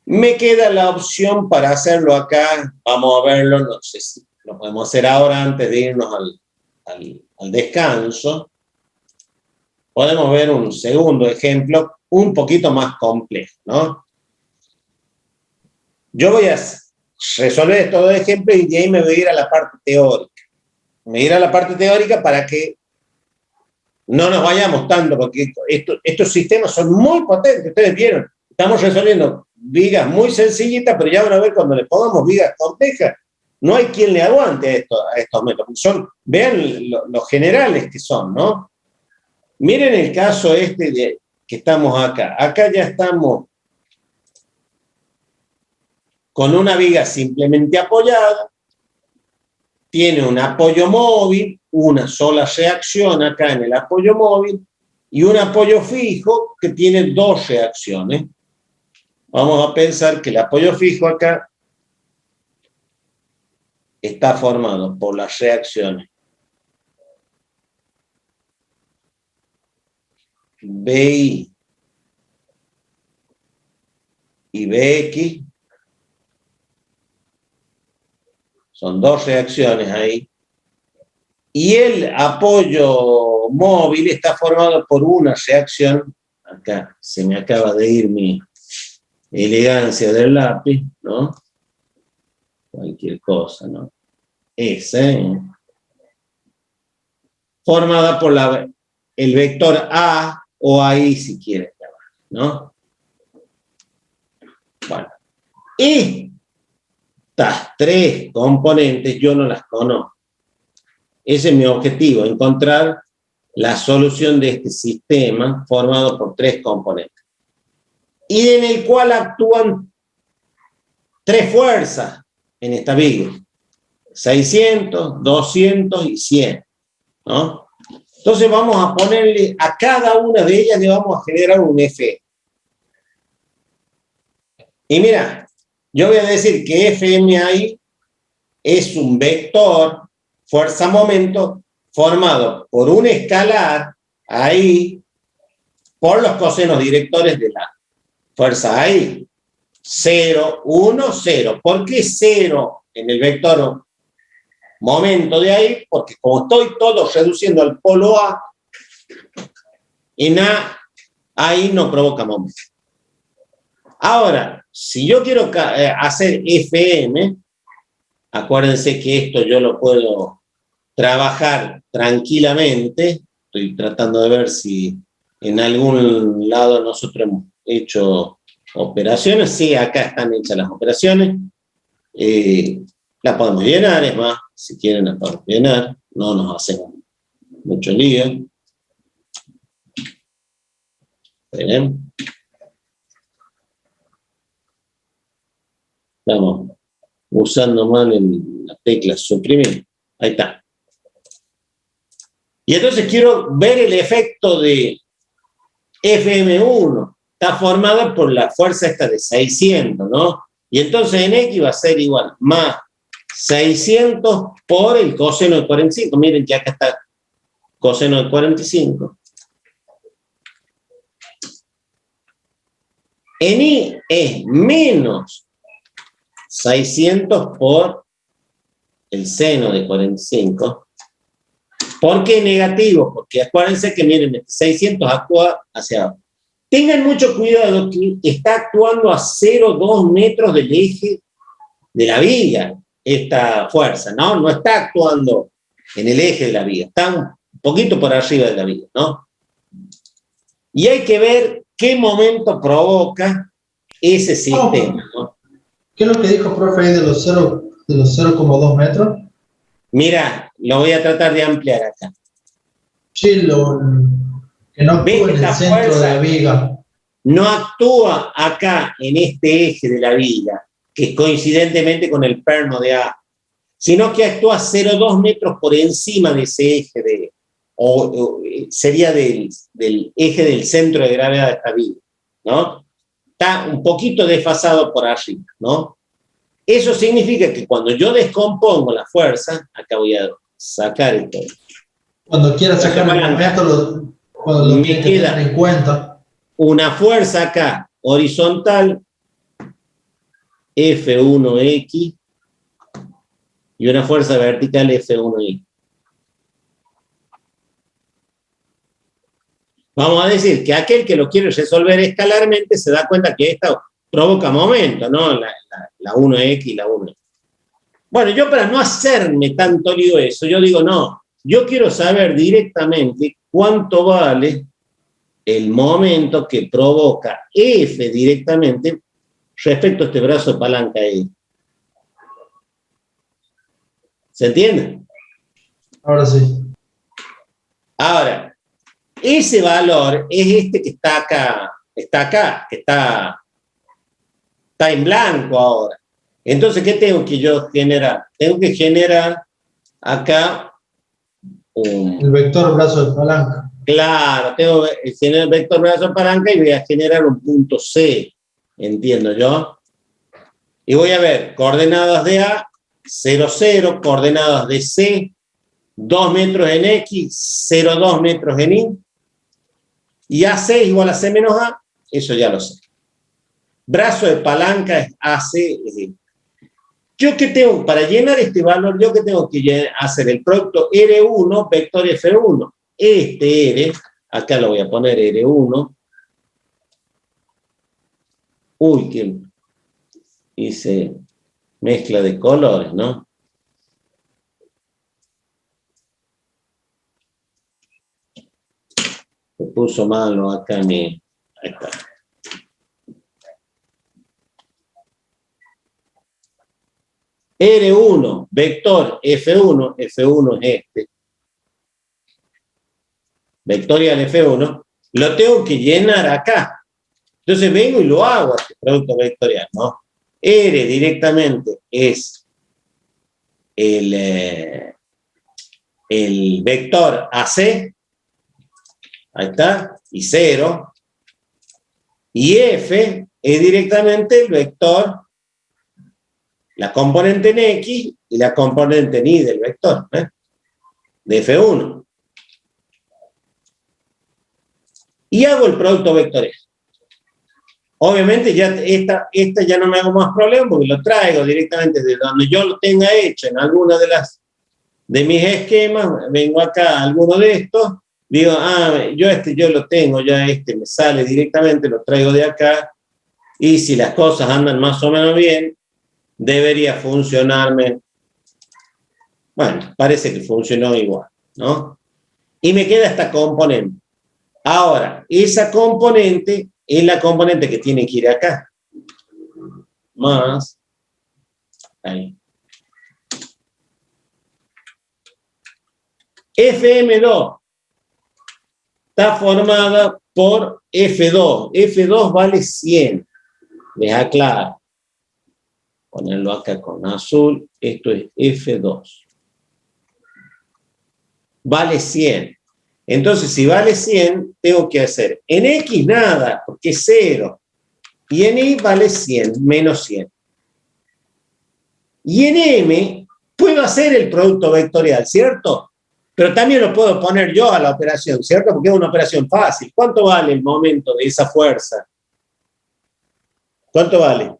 me queda la opción para hacerlo acá, vamos a verlo, no sé si lo podemos hacer ahora antes de irnos al descanso. Podemos ver un segundo ejemplo un poquito más complejo, ¿no? Yo voy a resolver estos dos ejemplos y de ahí me voy a ir a la parte teórica. Me voy a ir a la parte teórica para que no nos vayamos tanto, porque estos sistemas son muy potentes, ustedes vieron, estamos resolviendo vigas muy sencillitas, pero ya van a ver cuando le pongamos vigas complejas, no hay quien le aguante a estos métodos. Vean lo generales que son, ¿no? Miren el caso que estamos acá. Acá ya estamos con una viga simplemente apoyada, tiene un apoyo móvil, una sola reacción acá en el apoyo móvil y un apoyo fijo que tiene dos reacciones. Vamos a pensar que el apoyo fijo acá está formado por las reacciones BI y Bx. Son dos reacciones ahí. Y el apoyo móvil está formado por una reacción. Acá se me acaba de ir mi elegancia del lápiz, ¿no? Cualquier cosa, ¿no? Esa, formada por el vector A o AI, si quieres llamar, ¿no? Bueno, estas tres componentes yo no las conozco. Ese es mi objetivo, encontrar la solución de este sistema formado por tres componentes. Y en el cual actúan tres fuerzas en esta viga. 600, 200 y 100, ¿no? Entonces vamos a ponerle a cada una de ellas, le vamos a generar un F. Y mira, yo voy a decir que FMI es un vector fuerza-momento formado por un escalar ahí por los cosenos directores de la fuerza ahí. 0, 1, 0. ¿Por qué 0 en el vector momento de ahí? Porque como estoy todo reduciendo al polo A, en A, ahí no provoca momento. Ahora, si yo quiero hacer FM, acuérdense que esto yo lo puedo trabajar tranquilamente. Estoy tratando de ver si en algún lado nosotros hemos hecho operaciones. Sí, acá están hechas las operaciones. La podemos llenar, es más, si quieren la podemos llenar. No nos hacemos mucho lío. ¿Ven? Estamos usando mal la tecla suprimir. Ahí está. Y entonces quiero ver el efecto de FM1. Está formada por la fuerza esta de 600, ¿no? Y entonces en X va a ser igual más 600 por el coseno de 45. Miren que acá está coseno de 45. En Y es menos 600 por el seno de 45. ¿Por qué negativo? Porque acuérdense que, miren, 600 actúa hacia abajo. Tengan mucho cuidado que está actuando a 0,2 metros del eje de la viga, esta fuerza, ¿no? No está actuando en el eje de la viga, está un poquito por arriba de la viga, ¿no? Y hay que ver qué momento provoca ese sistema, ¿no? ¿Qué es lo que dijo, profe, ahí de los 0,2 metros? Mira, lo voy a tratar de ampliar acá. Sí, que no actúa en el centro de la viga. No actúa acá en este eje de la viga, que es coincidentemente con el perno de A, sino que actúa 0,2 metros por encima de ese eje, sería del eje del centro de gravedad de esta viga, ¿no? Está un poquito desfasado por arriba, ¿no? Eso significa que cuando yo descompongo la fuerza, acá voy a sacar esto. Cuando quieras sacar el momento, lo tienes que tener en cuenta. Una fuerza acá, horizontal, F1X, y una fuerza vertical, F1Y. Vamos a decir que aquel que lo quiere resolver escalarmente se da cuenta que esta provoca momento, ¿no? La 1X y la 1. Bueno, yo para no hacerme tanto lío eso, yo digo, no, yo quiero saber directamente cuánto vale el momento que provoca F directamente respecto a este brazo de palanca ahí. ¿Se entiende? Ahora sí. Ahora, ese valor es este que está acá, que está en blanco ahora. Entonces, ¿qué tengo que yo generar? Tengo que generar acá el vector brazo de palanca. Claro, tengo que generar el vector brazo de palanca y voy a generar un punto C, entiendo yo. Y voy a ver coordenadas de A, 0, 0, coordenadas de C, 2 metros en X, 0,2 metros en Y. Y AC igual a C menos A, eso ya lo sé. brazo de palanca es AC. Yo que tengo, para llenar este valor, yo que tengo que hacer el producto R1, vector F1. Este R, acá lo voy a poner R1. Uy, que hice mezcla de colores, ¿no? Se puso malo acá mi... Ahí está. R1, vector F1, F1 es este. Vectorial F1, lo tengo que llenar acá. Entonces vengo y lo hago, este producto vectorial, ¿no? R directamente es el vector AC, ahí está, y 0. Y F es directamente el vector, la componente en X y la componente en Y del vector, de F1. Y hago el producto vectorial. Obviamente ya esta ya no me hago más problema porque lo traigo directamente de donde yo lo tenga hecho en alguna de mis esquemas, vengo acá a alguno de estos, digo, yo lo tengo, ya me sale directamente, lo traigo de acá, y si las cosas andan más o menos bien, debería funcionarme. Bueno, parece que funcionó igual, ¿no? Y me queda esta componente. Ahora, esa componente es la componente que tiene que ir acá. Más. Ahí. FM2 está formada por F2. F2 vale 100. Les aclaro. Ponerlo acá con azul. Esto es F2. Vale 100. Entonces, si vale 100, tengo que hacer en X nada, porque es 0. Y en Y vale 100, menos 100. Y en M puedo hacer el producto vectorial, ¿cierto? Pero también lo puedo poner yo a la operación, ¿cierto? Porque es una operación fácil. ¿Cuánto vale el momento de esa fuerza? ¿Cuánto vale?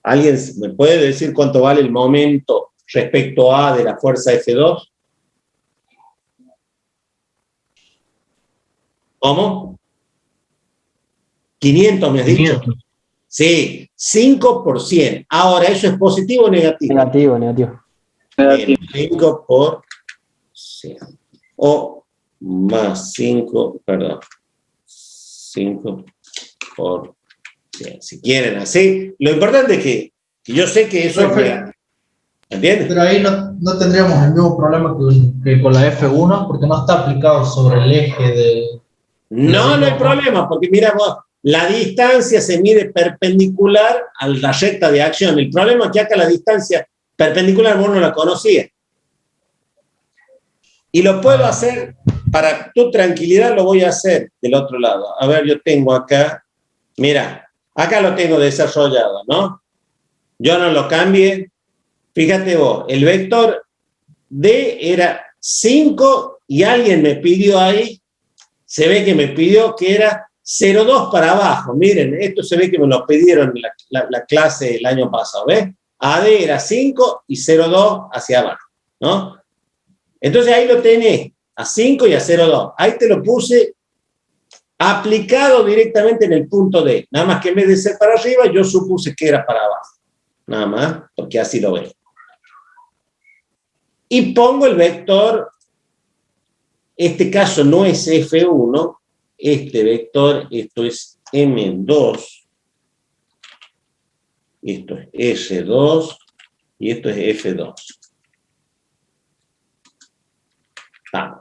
¿Alguien me puede decir cuánto vale el momento respecto a de la fuerza F2? ¿Cómo? 500, ¿me has dicho? 500. Sí, 5%. Ahora, ¿eso es positivo o negativo? Negativo, negativo. Bien, 5 por 100. O más 5, perdón. 5 por 100. Si quieren así. Lo importante es que yo sé que eso es negativo. ¿Entiendes? Pero ahí no tendríamos el mismo problema que con la F1, porque no está aplicado sobre el eje de... No hay problema, porque mira vos, la distancia se mide perpendicular a la recta de acción. El problema es que acá la distancia perpendicular vos no la conocías. Y lo puedo hacer, para tu tranquilidad lo voy a hacer del otro lado. A ver, yo tengo acá, mira, acá lo tengo desarrollado, ¿no? Yo no lo cambié. Fíjate vos, el vector D era 5 y alguien me pidió ahí, se ve que me pidió que era 0,2 para abajo. Miren, esto se ve que me lo pidieron en la clase el año pasado, ¿ves? AD era 5 y 0,2 hacia abajo, ¿no? Entonces ahí lo tenés, a 5 y a 0,2. Ahí te lo puse aplicado directamente en el punto D. Nada más que en vez de ser para arriba, yo supuse que era para abajo. Nada más, porque así lo veo. Y pongo el vector, este caso no es F1, este vector, esto es M2, esto es S2 y esto es F2. Vamos,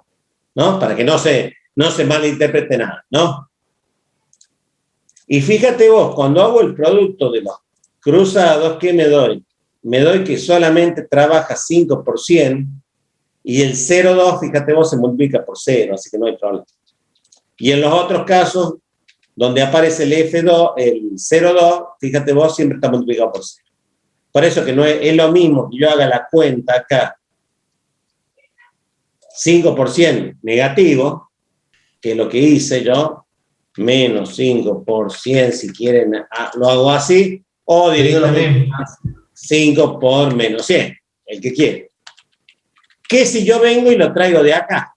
¿no? Para que no se malinterprete nada, ¿no? Y fíjate vos, cuando hago el producto de los cruzados, ¿qué me doy? Me doy que solamente trabaja 5% y el 0,2, fíjate vos, se multiplica por 0, así que no hay problema. Y en los otros casos, donde aparece el F2, el 0,2, fíjate vos, siempre está multiplicado por 0. Por eso que no es lo mismo que yo haga la cuenta acá, 5% negativo, que es lo que hice yo, menos 5 por 100, si quieren, lo hago así, o directamente 5 por menos 100, el que quiere. ¿Qué si yo vengo y lo traigo de acá?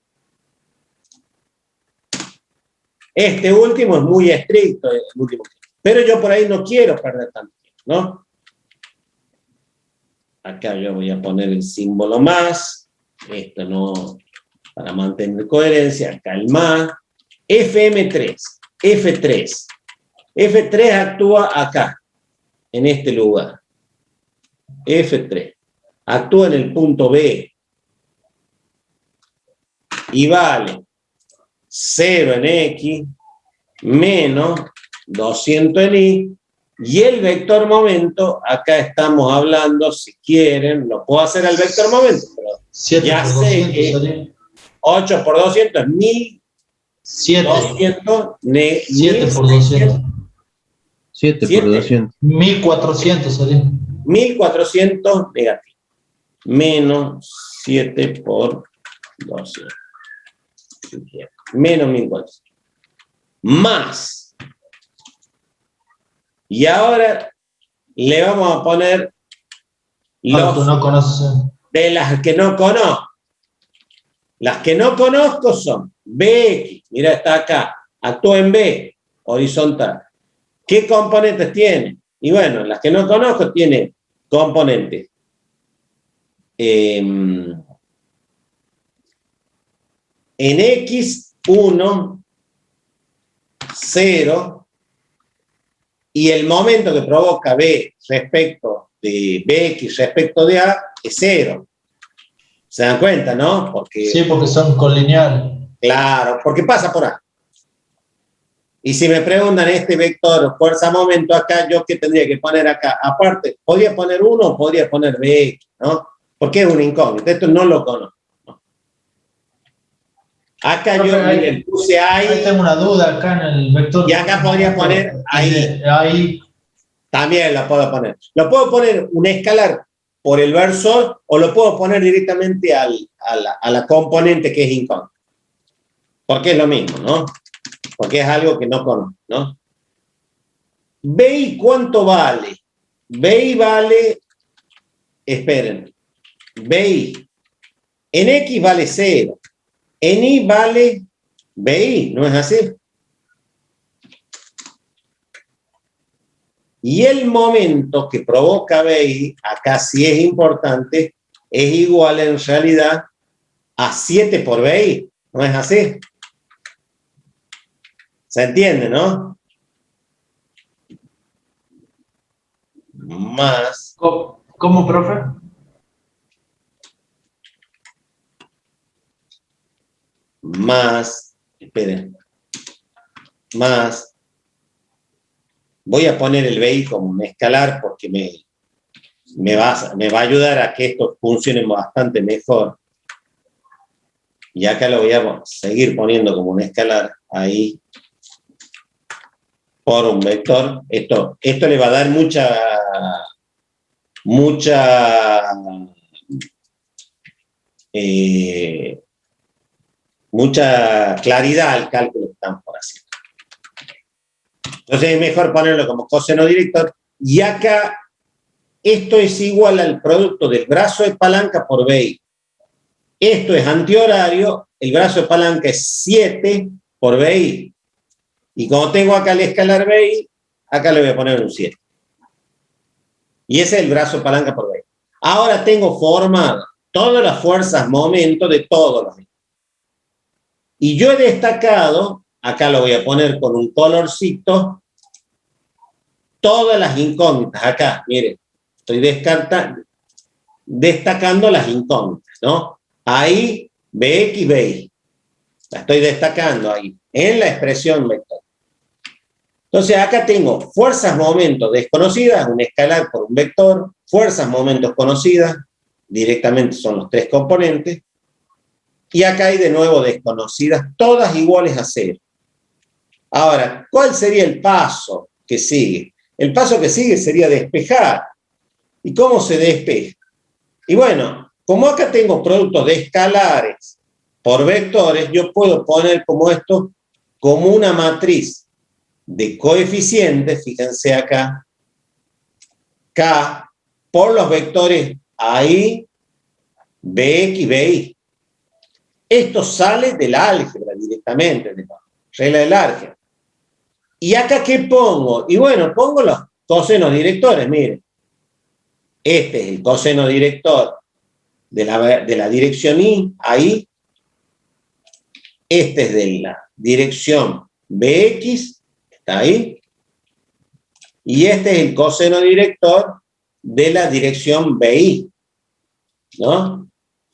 Este último es muy estricto, el último, pero yo por ahí no quiero perder tanto tiempo, ¿no? Acá yo voy a poner el símbolo más, esto no, para mantener coherencia, acá el más, FM3, F3. F3 actúa acá, en este lugar. F3. Actúa en el punto B. Y vale 0 en X menos 200 en Y. Y el vector momento, acá estamos hablando, si quieren, lo puedo hacer al vector momento, pero 7 ya por sé 200 que sería. 8 por 200 es 7. 1200, 7 por 200. 7 por 200. 1400 sería. 1400 negativo. Menos 7 por 200. Menos 1400. Más. Y ahora le vamos a poner los no conoces. de las que no conozco. Las que no conozco son BX, mira, está acá, actúa en B, horizontal. ¿Qué componentes tiene? Y bueno, las que no conozco tiene componentes en X, 1, 0, y el momento que provoca B respecto de BX respecto de A es 0. ¿Se dan cuenta, no? Porque, Sí, porque son colineales. claro, porque pasa por A. Y si me preguntan este vector fuerza-momento acá, ¿yo qué tendría que poner acá? Aparte, podría poner 1 o podría poner BX, ¿no? Porque es un incógnito, esto no lo conozco, ¿no? Acá yo miren, puse ahí. Tengo una duda acá en el vector. Y acá podría poner ahí. Ahí. También lo puedo poner. Lo puedo poner un escalar por el versor o lo puedo poner directamente a la componente que es incógnita. Porque es lo mismo, ¿no? Porque es algo que no conozco, ¿no? BI, ¿cuánto vale? BI vale, esperen, BI, en X vale 0, en Y vale BI, ¿no es así? Y el momento que provoca BI, acá sí es importante, es igual en realidad a 7 por BI, ¿no es así? ¿Se entiende, no? Más. ¿Cómo, profe? Más. Esperen. Más. Voy a poner el BI como un escalar porque me va a ayudar a que esto funcione bastante mejor. Y acá lo voy a seguir poniendo como un escalar ahí por un vector. Esto le va a dar mucha claridad al cálculo que estamos por hacer. Entonces es mejor ponerlo como coseno director. Y acá esto es igual al producto del brazo de palanca por BI. Esto es antihorario, el brazo de palanca es 7 por BI. Y como tengo acá el escalar BI, acá le voy a poner un 7. Y ese es el brazo de palanca por BI. Ahora tengo formado todas las fuerzas momento de todos los BI. Y yo he destacado, acá lo voy a poner con un colorcito, todas las incógnitas. Acá, miren, estoy destacando las incógnitas, ¿no? Ahí, BX, BI. La estoy destacando ahí, en la expresión vector. Entonces, acá tengo fuerzas, momentos desconocidas, un escalar por un vector, fuerzas, momentos conocidas, directamente son los 3 componentes, y acá hay de nuevo desconocidas, todas iguales a 0. Ahora, ¿cuál sería el paso que sigue? El paso que sigue sería despejar. ¿Y cómo se despeja? Y bueno, como acá tengo productos de escalares por vectores, yo puedo poner como esto, como una matriz de coeficientes, fíjense acá, K, por los vectores AI, BX, BY. Esto sale de la álgebra directamente, de la regla del álgebra. ¿Y acá qué pongo? Y bueno, pongo los cosenos directores, miren. Este es el coseno director de la dirección I, ahí. Este es de la dirección BX, está ahí. Y este es el coseno director de la dirección BI, ¿no?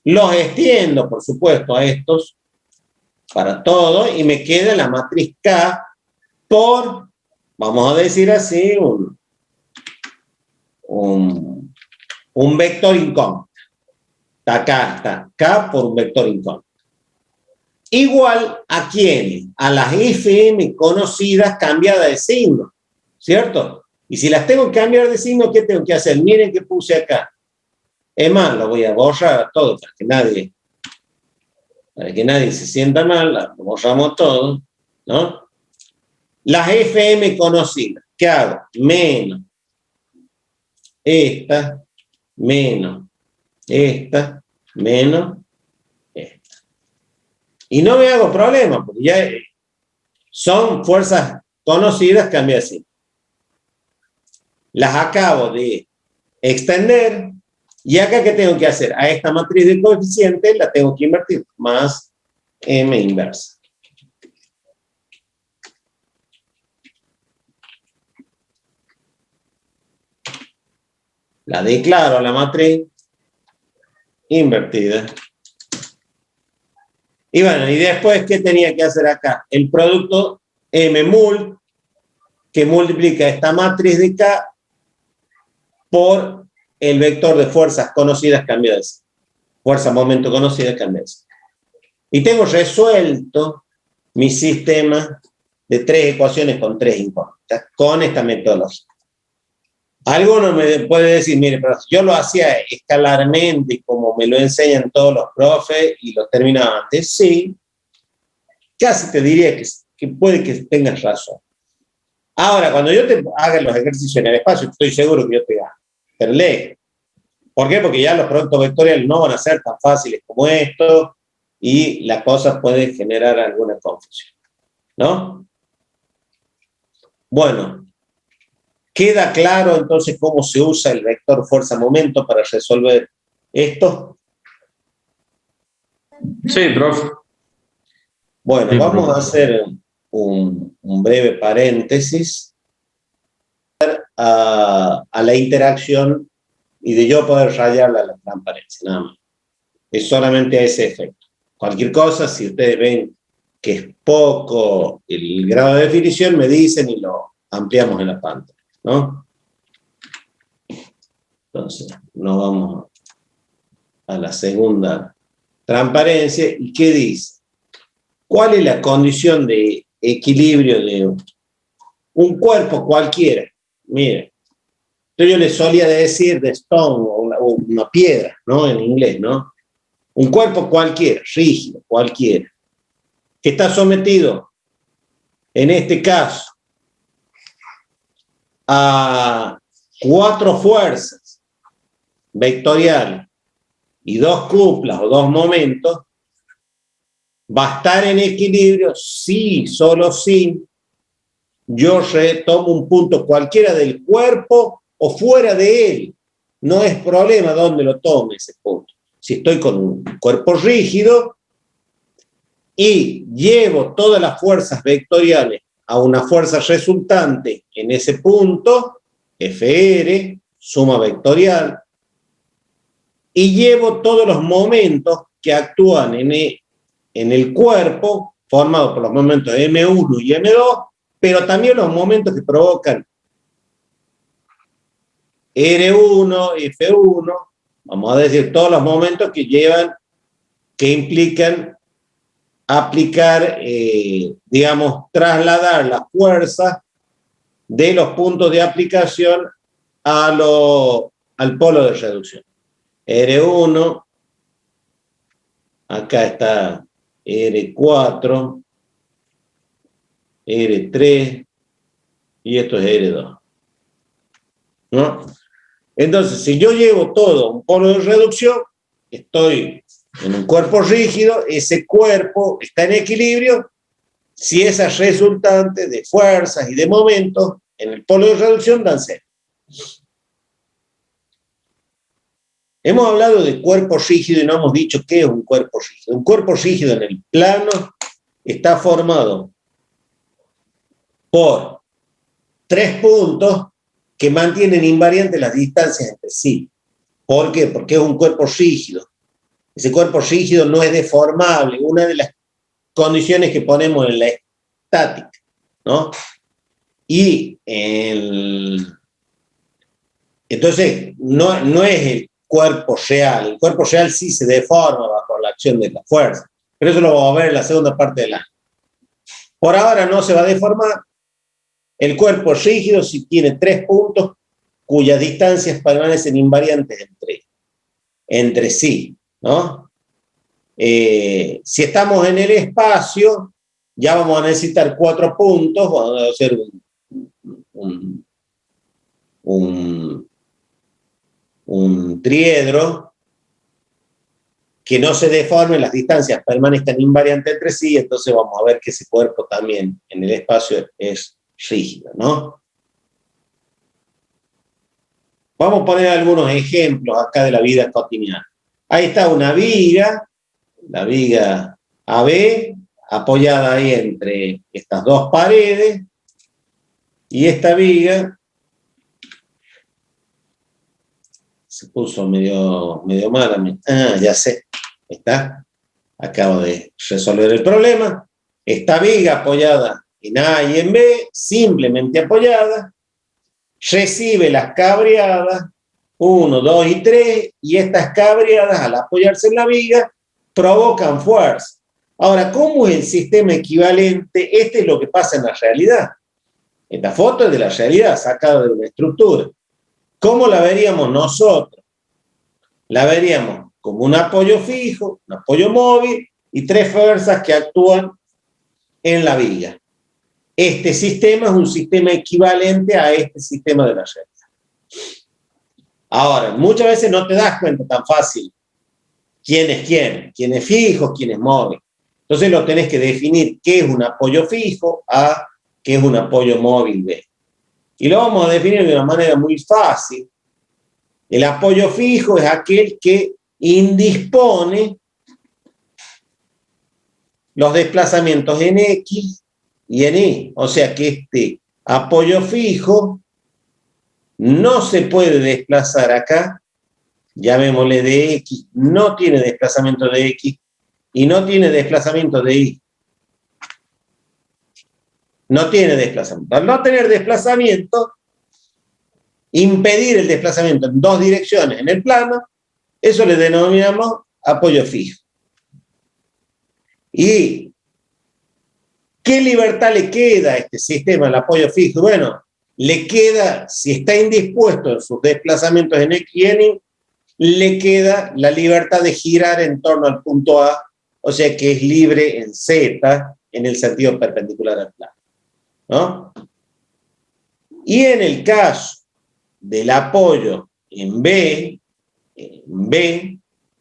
Los extiendo, por supuesto, a estos para todo y me queda la matriz K por, vamos a decir así, un vector incógnito. Acá está, K por un vector incógnito. Igual a quiénes, a las FM conocidas cambiadas de signo, ¿cierto? Y si las tengo que cambiar de signo, ¿qué tengo que hacer? Miren qué puse acá. Es más, lo voy a borrar todo para que nadie se sienta mal, lo borramos todo, ¿no? Las FM conocidas, ¿qué hago? Menos esta, menos esta, menos esta. Y no me hago problema, porque ya son fuerzas conocidas, cambia así. Las acabo de extender, y acá, ¿qué tengo que hacer? A esta matriz de coeficientes la tengo que invertir, más M inversa. La declaro a la matriz invertida. Y bueno, y después, ¿qué tenía que hacer acá? El producto M mul, que multiplica esta matriz de K por el vector de fuerzas conocidas cambiadas. Fuerza, momento conocida cambiadas. Y tengo resuelto mi sistema de 3 ecuaciones con 3 incógnitas, con esta metodología. Alguno me puede decir, mire, pero yo lo hacía escalarmente, como me lo enseñan todos los profes, y lo terminaba antes. Sí, casi te diría que puede que tengas razón. Ahora, cuando yo te haga los ejercicios en el espacio, estoy seguro que yo te gano. Pero lee. ¿Por qué? Porque ya los productos vectoriales no van a ser tan fáciles como esto, y las cosas pueden generar alguna confusión, ¿no? Bueno, ¿queda claro entonces cómo se usa el vector fuerza-momento para resolver esto? Sí, profe. Bueno, Sí, vamos profe. a hacer un breve paréntesis a la interacción y de yo poder rayarla a la transparencia, nada más. Es solamente a ese efecto. Cualquier cosa, si ustedes ven que es poco el grado de definición, me dicen y lo ampliamos en la pantalla, ¿no? Entonces, nos vamos a la segunda transparencia. ¿Y qué dice? ¿Cuál es la condición de equilibrio de un cuerpo cualquiera? Miren, yo le solía decir de stone o una piedra, ¿no? En inglés, ¿no? Un cuerpo cualquiera, rígido, cualquiera, que está sometido, en este caso, a 4 fuerzas vectoriales y 2 cuplas o 2 momentos, va a estar en equilibrio si, solo si, yo retomo un punto cualquiera del cuerpo o fuera de él. No es problema dónde lo tome ese punto. Si estoy con un cuerpo rígido y llevo todas las fuerzas vectoriales a una fuerza resultante en ese punto, FR, suma vectorial, y llevo todos los momentos que actúan en el cuerpo, formados por los momentos M1 y M2, pero también los momentos que provocan R1, F1, vamos a decir, todos los momentos que implican aplicar, digamos, trasladar la fuerza de los puntos de aplicación al polo de reducción. R1, acá está R4, R3, y esto es R2. ¿No? Entonces, si yo llevo todo a un polo de reducción, estoy en un cuerpo rígido, ese cuerpo está en equilibrio si esas resultantes de fuerzas y de momentos en el polo de reducción dan cero. Hemos hablado de cuerpo rígido y no hemos dicho qué es un cuerpo rígido. Un cuerpo rígido en el plano está formado por 3 puntos que mantienen invariantes las distancias entre sí. ¿Por qué? Porque es un cuerpo rígido. Ese cuerpo rígido no es deformable, una de las condiciones que ponemos en la estática, ¿no? Y entonces no es el cuerpo real. El cuerpo real sí se deforma bajo la acción de la fuerza, pero eso lo vamos a ver en la segunda parte del año. Por ahora no se va a deformar. El cuerpo rígido sí tiene 3 puntos cuyas distancias permanecen invariantes entre sí, ¿no? Si estamos en el espacio, ya vamos a necesitar 4 puntos, vamos a hacer un triedro que no se deforme, las distancias permanezcan invariantes entre sí, entonces vamos a ver que ese cuerpo también en el espacio es rígido, ¿no? Vamos a poner algunos ejemplos acá de la vida cotidiana. Ahí está una viga, la viga AB, apoyada ahí entre estas 2 paredes, y esta viga se puso medio mala. Ya sé, está. Acabo de resolver el problema. Esta viga apoyada en A y en B, simplemente apoyada, recibe las cabreadas 1, 2 y 3, y estas cabreadas, al apoyarse en la viga, provocan fuerza. Ahora, ¿cómo es el sistema equivalente? Este es lo que pasa en la realidad. Esta foto es de la realidad, sacada de una estructura. ¿Cómo la veríamos nosotros? La veríamos como un apoyo fijo, un apoyo móvil y 3 fuerzas que actúan en la viga. Este sistema es un sistema equivalente a este sistema de la realidad. Ahora, muchas veces no te das cuenta tan fácil quién es fijo, quién es móvil. Entonces lo tenés que definir qué es un apoyo fijo A, qué es un apoyo móvil B. Y lo vamos a definir de una manera muy fácil. El apoyo fijo es aquel que indispone los desplazamientos en X y en Y. O sea que este apoyo fijo no se puede desplazar acá, llamémosle de X, no tiene desplazamiento de X y no tiene desplazamiento de Y. No tiene desplazamiento. Al no tener desplazamiento, impedir el desplazamiento en 2 direcciones en el plano, eso le denominamos apoyo fijo. ¿Y qué libertad le queda a este sistema, el apoyo fijo? Bueno, le queda, si está indispuesto en sus desplazamientos en X y en Y, le queda la libertad de girar en torno al punto A, o sea que es libre en Z, en el sentido perpendicular al plano, ¿no? Y en el caso del apoyo en B,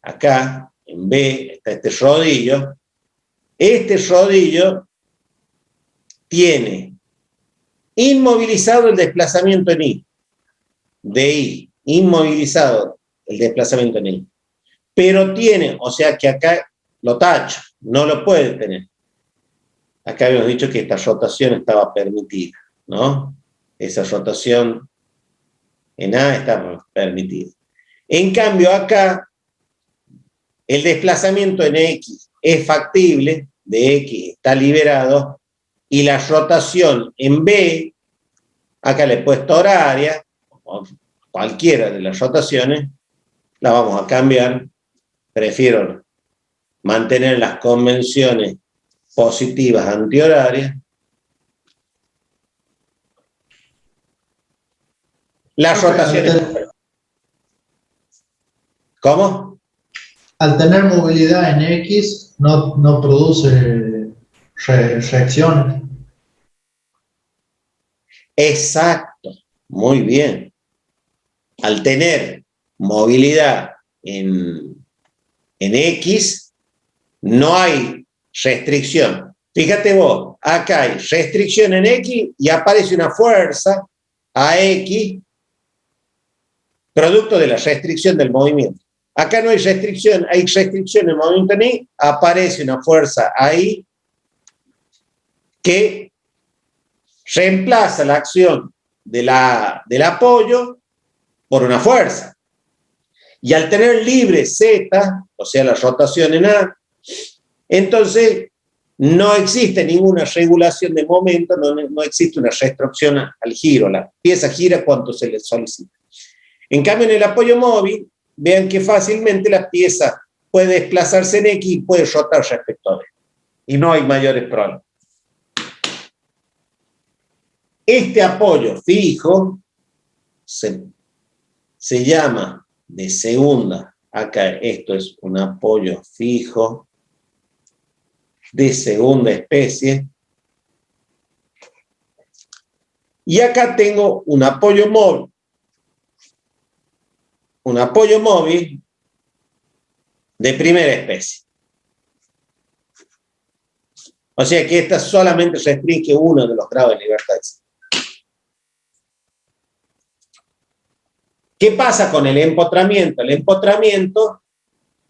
acá, en B está este rodillo tiene inmovilizado el desplazamiento en Y, de Y, inmovilizado el desplazamiento en Y, pero tiene, o sea que acá lo tacho, no lo puede tener. Acá habíamos dicho que esta rotación estaba permitida, ¿no? Esa rotación en A está permitida. En cambio acá, el desplazamiento en X es factible, de X está liberado, y la rotación en B, acá le he puesto horaria, o cualquiera de las rotaciones, la vamos a cambiar. Prefiero mantener las convenciones positivas antihorarias. Las rotaciones. ¿Cómo? Al tener movilidad en X, no produce reacciones. Exacto, muy bien. Al tener movilidad en X, no hay restricción. Fíjate vos, acá hay restricción en X y aparece una fuerza a X, producto de la restricción del movimiento. Acá no hay restricción en el movimiento en Y, aparece una fuerza ahí que reemplaza la acción del apoyo por una fuerza. Y al tener libre Z, o sea, la rotación en A, entonces no existe ninguna regulación de momento, no existe una restricción al giro. La pieza gira cuanto se le solicita. En cambio, en el apoyo móvil, vean que fácilmente la pieza puede desplazarse en X y puede rotar respecto a B. Y no hay mayores problemas. Este apoyo fijo se llama de segunda. Acá esto es un apoyo fijo de segunda especie. Y acá tengo un apoyo móvil. Un apoyo móvil de primera especie. O sea que esta solamente restringe uno de los grados de libertad. ¿Qué pasa con el empotramiento? El empotramiento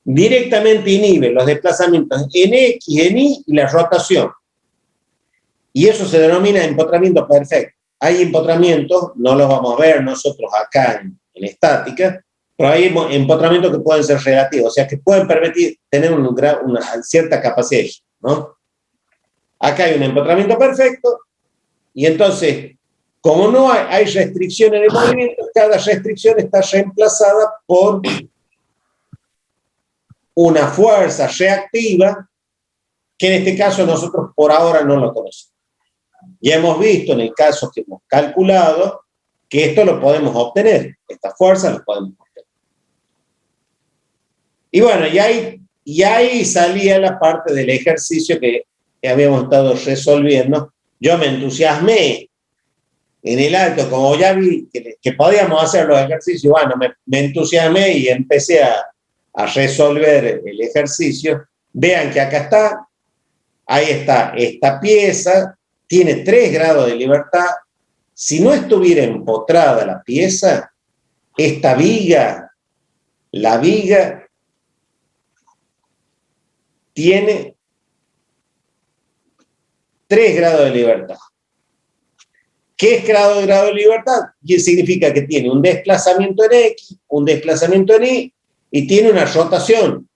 directamente inhibe los desplazamientos en X, en Y y la rotación. Y eso se denomina empotramiento perfecto. Hay empotramientos, no los vamos a ver nosotros acá en estática, pero hay empotramientos que pueden ser relativos, o sea, que pueden permitir tener una cierta capacidad, ¿no? Acá hay un empotramiento perfecto, y entonces, como no hay restricción en el movimiento, cada restricción está reemplazada por una fuerza reactiva, que en este caso nosotros por ahora no lo conocemos. Ya hemos visto en el caso que hemos calculado que esto lo podemos obtener, esta fuerza lo podemos obtener. Y bueno, y ahí salía la parte del ejercicio que habíamos estado resolviendo. Yo me entusiasmé en el alto, como ya vi que podíamos hacer los ejercicios, bueno, me entusiasmé y empecé a resolver el ejercicio. Vean que acá está, ahí está esta pieza, tiene 3 grados de libertad. Si no estuviera empotrada la pieza, esta viga, la viga tiene 3 grados de libertad. ¿Qué es grado de libertad? Y significa que tiene un desplazamiento en X, un desplazamiento en Y, y tiene una rotación.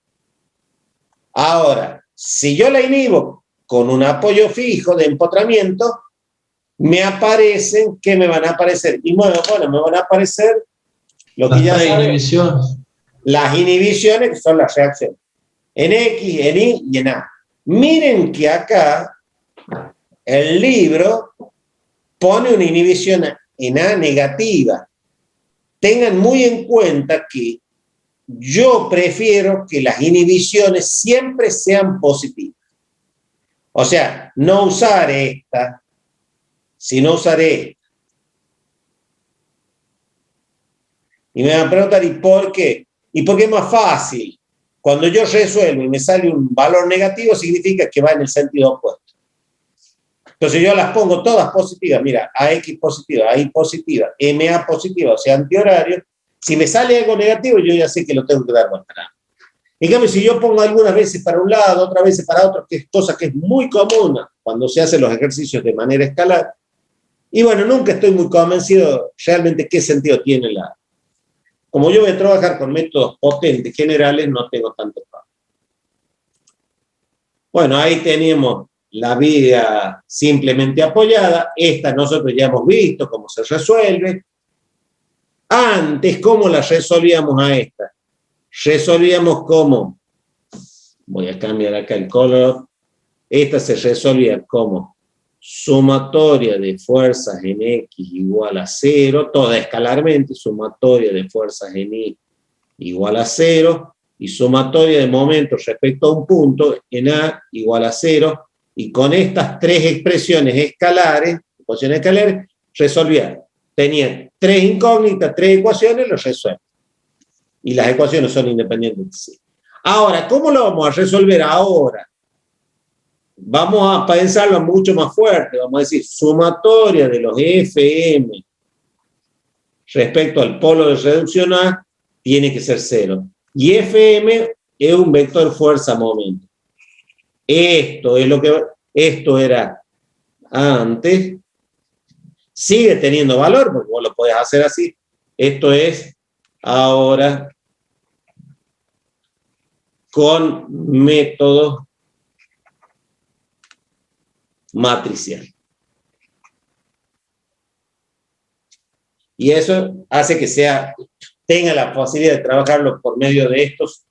Ahora, si yo la inhibo con un apoyo fijo de empotramiento, me aparecen, ¿qué me van a aparecer? Y bueno, me van a aparecer lo que ya saben, inhibiciones. Las inhibiciones, que son las reacciones. En X, en Y y en A. Miren que acá el libro pone una inhibición en A negativa. Tengan muy en cuenta que yo prefiero que las inhibiciones siempre sean positivas. O sea, no usar esta, sino usar esta. Y me van a preguntar, ¿y por qué? ¿Y por qué es más fácil? Cuando yo resuelvo y me sale un valor negativo, significa que va en el sentido opuesto. Entonces yo las pongo todas positivas. Mira, AX positiva, AI positiva, MA positiva, o sea, antihorario. Si me sale algo negativo, yo ya sé que lo tengo que dar vuelta. En cambio, si yo pongo algunas veces para un lado, otras veces para otro, que es cosa que es muy común cuando se hacen los ejercicios de manera escalar, y bueno, nunca estoy muy convencido realmente qué sentido tiene la... Como yo voy a trabajar con métodos potentes generales, no tengo tanto problema. Bueno, ahí tenemos la viga simplemente apoyada. Esta nosotros ya hemos visto cómo se resuelve. Antes, ¿cómo la resolvíamos a esta? Resolvíamos como, voy a cambiar acá el color, esta se resolvía como sumatoria de fuerzas en X igual a 0, toda escalarmente, sumatoria de fuerzas en Y igual a 0, y sumatoria de momentos respecto a un punto en A igual a 0, y con estas 3 expresiones escalares, resolvía. Tenía 3 incógnitas, 3 ecuaciones, los resuelve. Y las ecuaciones son independientes. Sí. Ahora, ¿cómo lo vamos a resolver ahora? Vamos a pensarlo mucho más fuerte. Vamos a decir, sumatoria de los FM respecto al polo de reducción A tiene que ser 0. Y FM es un vector fuerza-momento. Esto era antes. Sigue teniendo valor, porque vos lo podés hacer así. Esto es ahora con método matricial. Y eso hace que tenga la posibilidad de trabajarlo por medio de estos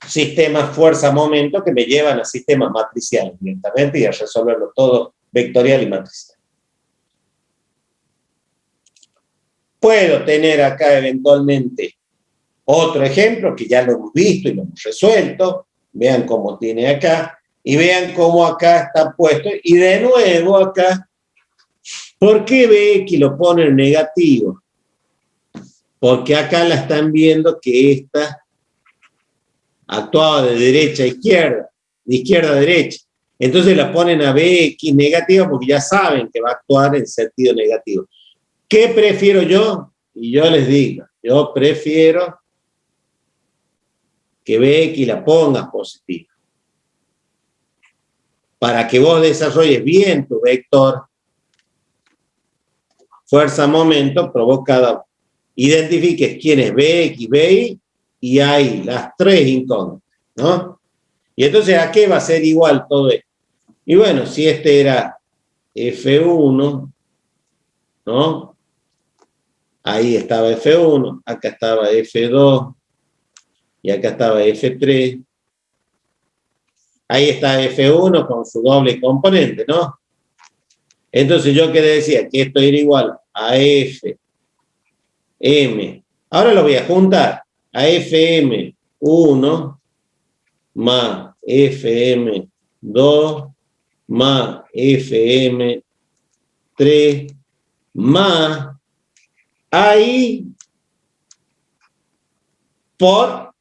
sistemas fuerza-momento que me llevan a sistemas matriciales directamente y a resolverlo todo vectorial y matricial. Puedo tener acá eventualmente otro ejemplo que ya lo hemos visto y lo hemos resuelto. Vean cómo tiene acá y vean cómo acá está puesto. Y de nuevo acá, ¿por qué Becky lo pone en negativo? Porque acá la están viendo que esta actuaba de derecha a izquierda, de izquierda a derecha. Entonces la ponen a Becky negativa porque ya saben que va a actuar en sentido negativo. ¿Qué prefiero yo? Y yo les digo, yo prefiero que Becky la pongas positiva. Para que vos desarrolles bien tu vector fuerza-momento provocada. Identifiques quién es Becky, BI, y hay las 3 incógnitas, ¿no? Y entonces, ¿a qué va a ser igual todo esto? Y bueno, si este era F1, ¿no? Ahí estaba F1, acá estaba F2, y acá estaba F3. Ahí está F1 con su doble componente, ¿no? Entonces yo que decía que esto era igual a F, M. Ahora lo voy a juntar a FM1 más FM2 más FM3 más ahí por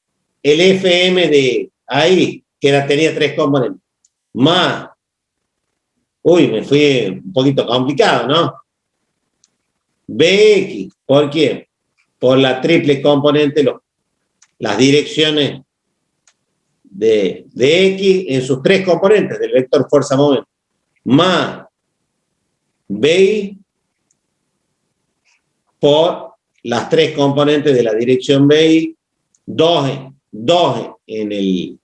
el FM de ahí, que tenía 3 componentes, más, me fui un poquito complicado, ¿no? BX, ¿por qué? Por la triple componente, las direcciones de X en sus 3 componentes del vector fuerza-momento, más BI por las 3 componentes de la dirección BI, 2 en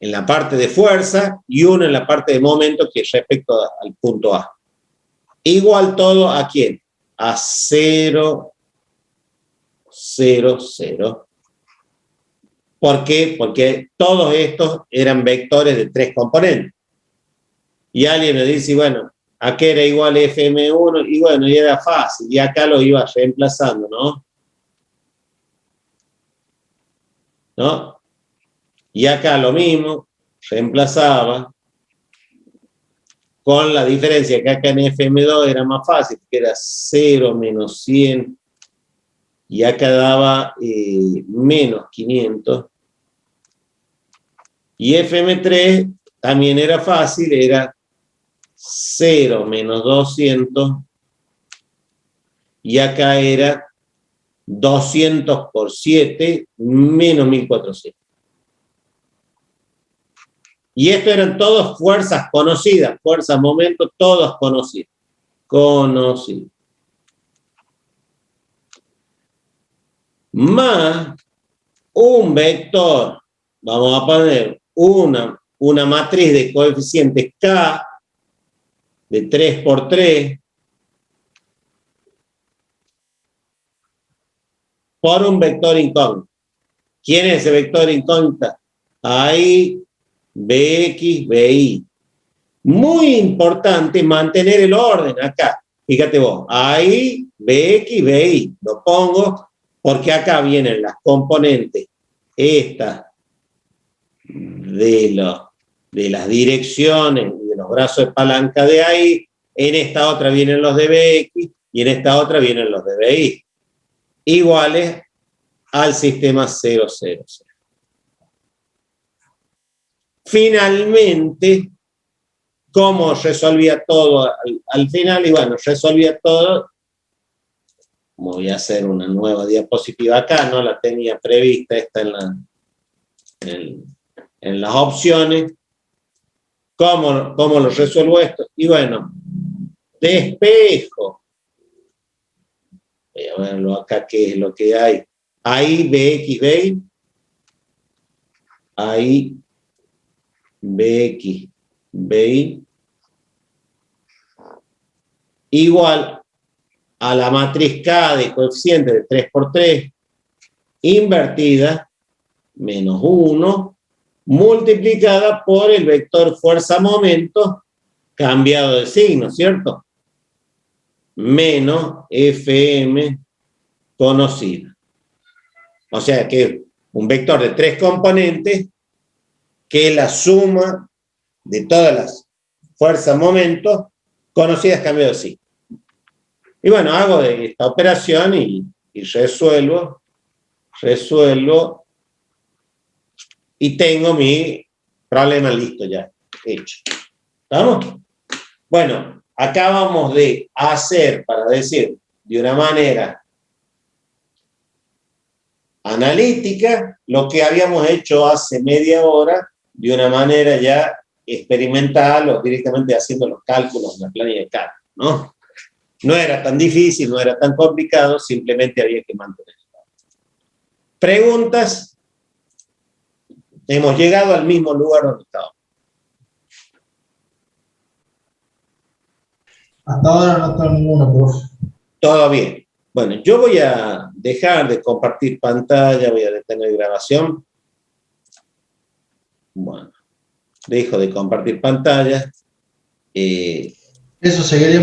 la parte de fuerza y 1 en la parte de momento, que es respecto al punto A. Igual todo ¿a quién? A 0, 0, 0. ¿Por qué? Porque todos estos eran vectores de 3 componentes. Y alguien me dice, bueno, ¿a qué era igual FM1? Y bueno, y era fácil. Y acá lo iba reemplazando, ¿no? ¿No? Y acá lo mismo, reemplazaba, con la diferencia que acá en FM2 era más fácil, que era 0 menos 100, y acá daba menos 500. Y FM3 también era fácil, era 0 menos 200, y acá era 200 por 7 menos 1400. Y esto eran todas fuerzas conocidas, fuerzas, momentos, todas conocidas. Conocidas. Más un vector, vamos a poner una matriz de coeficientes K de 3 por 3 por un vector incógnito. ¿Quién es ese vector incógnito? Ahí, BX, BI. Muy importante mantener el orden acá. Fíjate vos, ahí, BX, BI. Lo pongo porque acá vienen las componentes estas de las direcciones y de los brazos de palanca de ahí, en esta otra vienen los dBx y en esta otra vienen los dBi, iguales al sistema 0, 0, 0. Finalmente, ¿cómo resolvía todo al final? Y bueno, resolvía todo. Voy a hacer una nueva diapositiva acá, no la tenía prevista, esta en las opciones. ¿Cómo lo resuelvo esto? Y bueno, despejo. Voy a verlo acá, qué es lo que hay. Ahí Bx, Bi. Ahí Bx, Bi. Igual a la matriz K de coeficiente de 3 por 3, invertida, menos 1, multiplicada por el vector fuerza-momento cambiado de signo, ¿cierto? Menos Fm conocida. O sea que es un vector de 3 componentes que es la suma de todas las fuerzas-momentos conocidas cambiado de signo. Y bueno, hago esta operación y resuelvo, y tengo mi problema listo ya, hecho. ¿Estamos? Bueno, acabamos de hacer, para decir, de una manera analítica, lo que habíamos hecho hace media hora, de una manera ya experimental o directamente haciendo los cálculos en la planilla de cálculo, ¿no? No era tan difícil, no era tan complicado, simplemente había que mantenerlo. Preguntas. Hemos llegado al mismo lugar donde estábamos. Hasta ahora no tengo ninguna, profe. Todo bien. Bueno, yo voy a dejar de compartir pantalla, voy a detener grabación. Bueno, dejo de compartir pantalla. Eso seguiría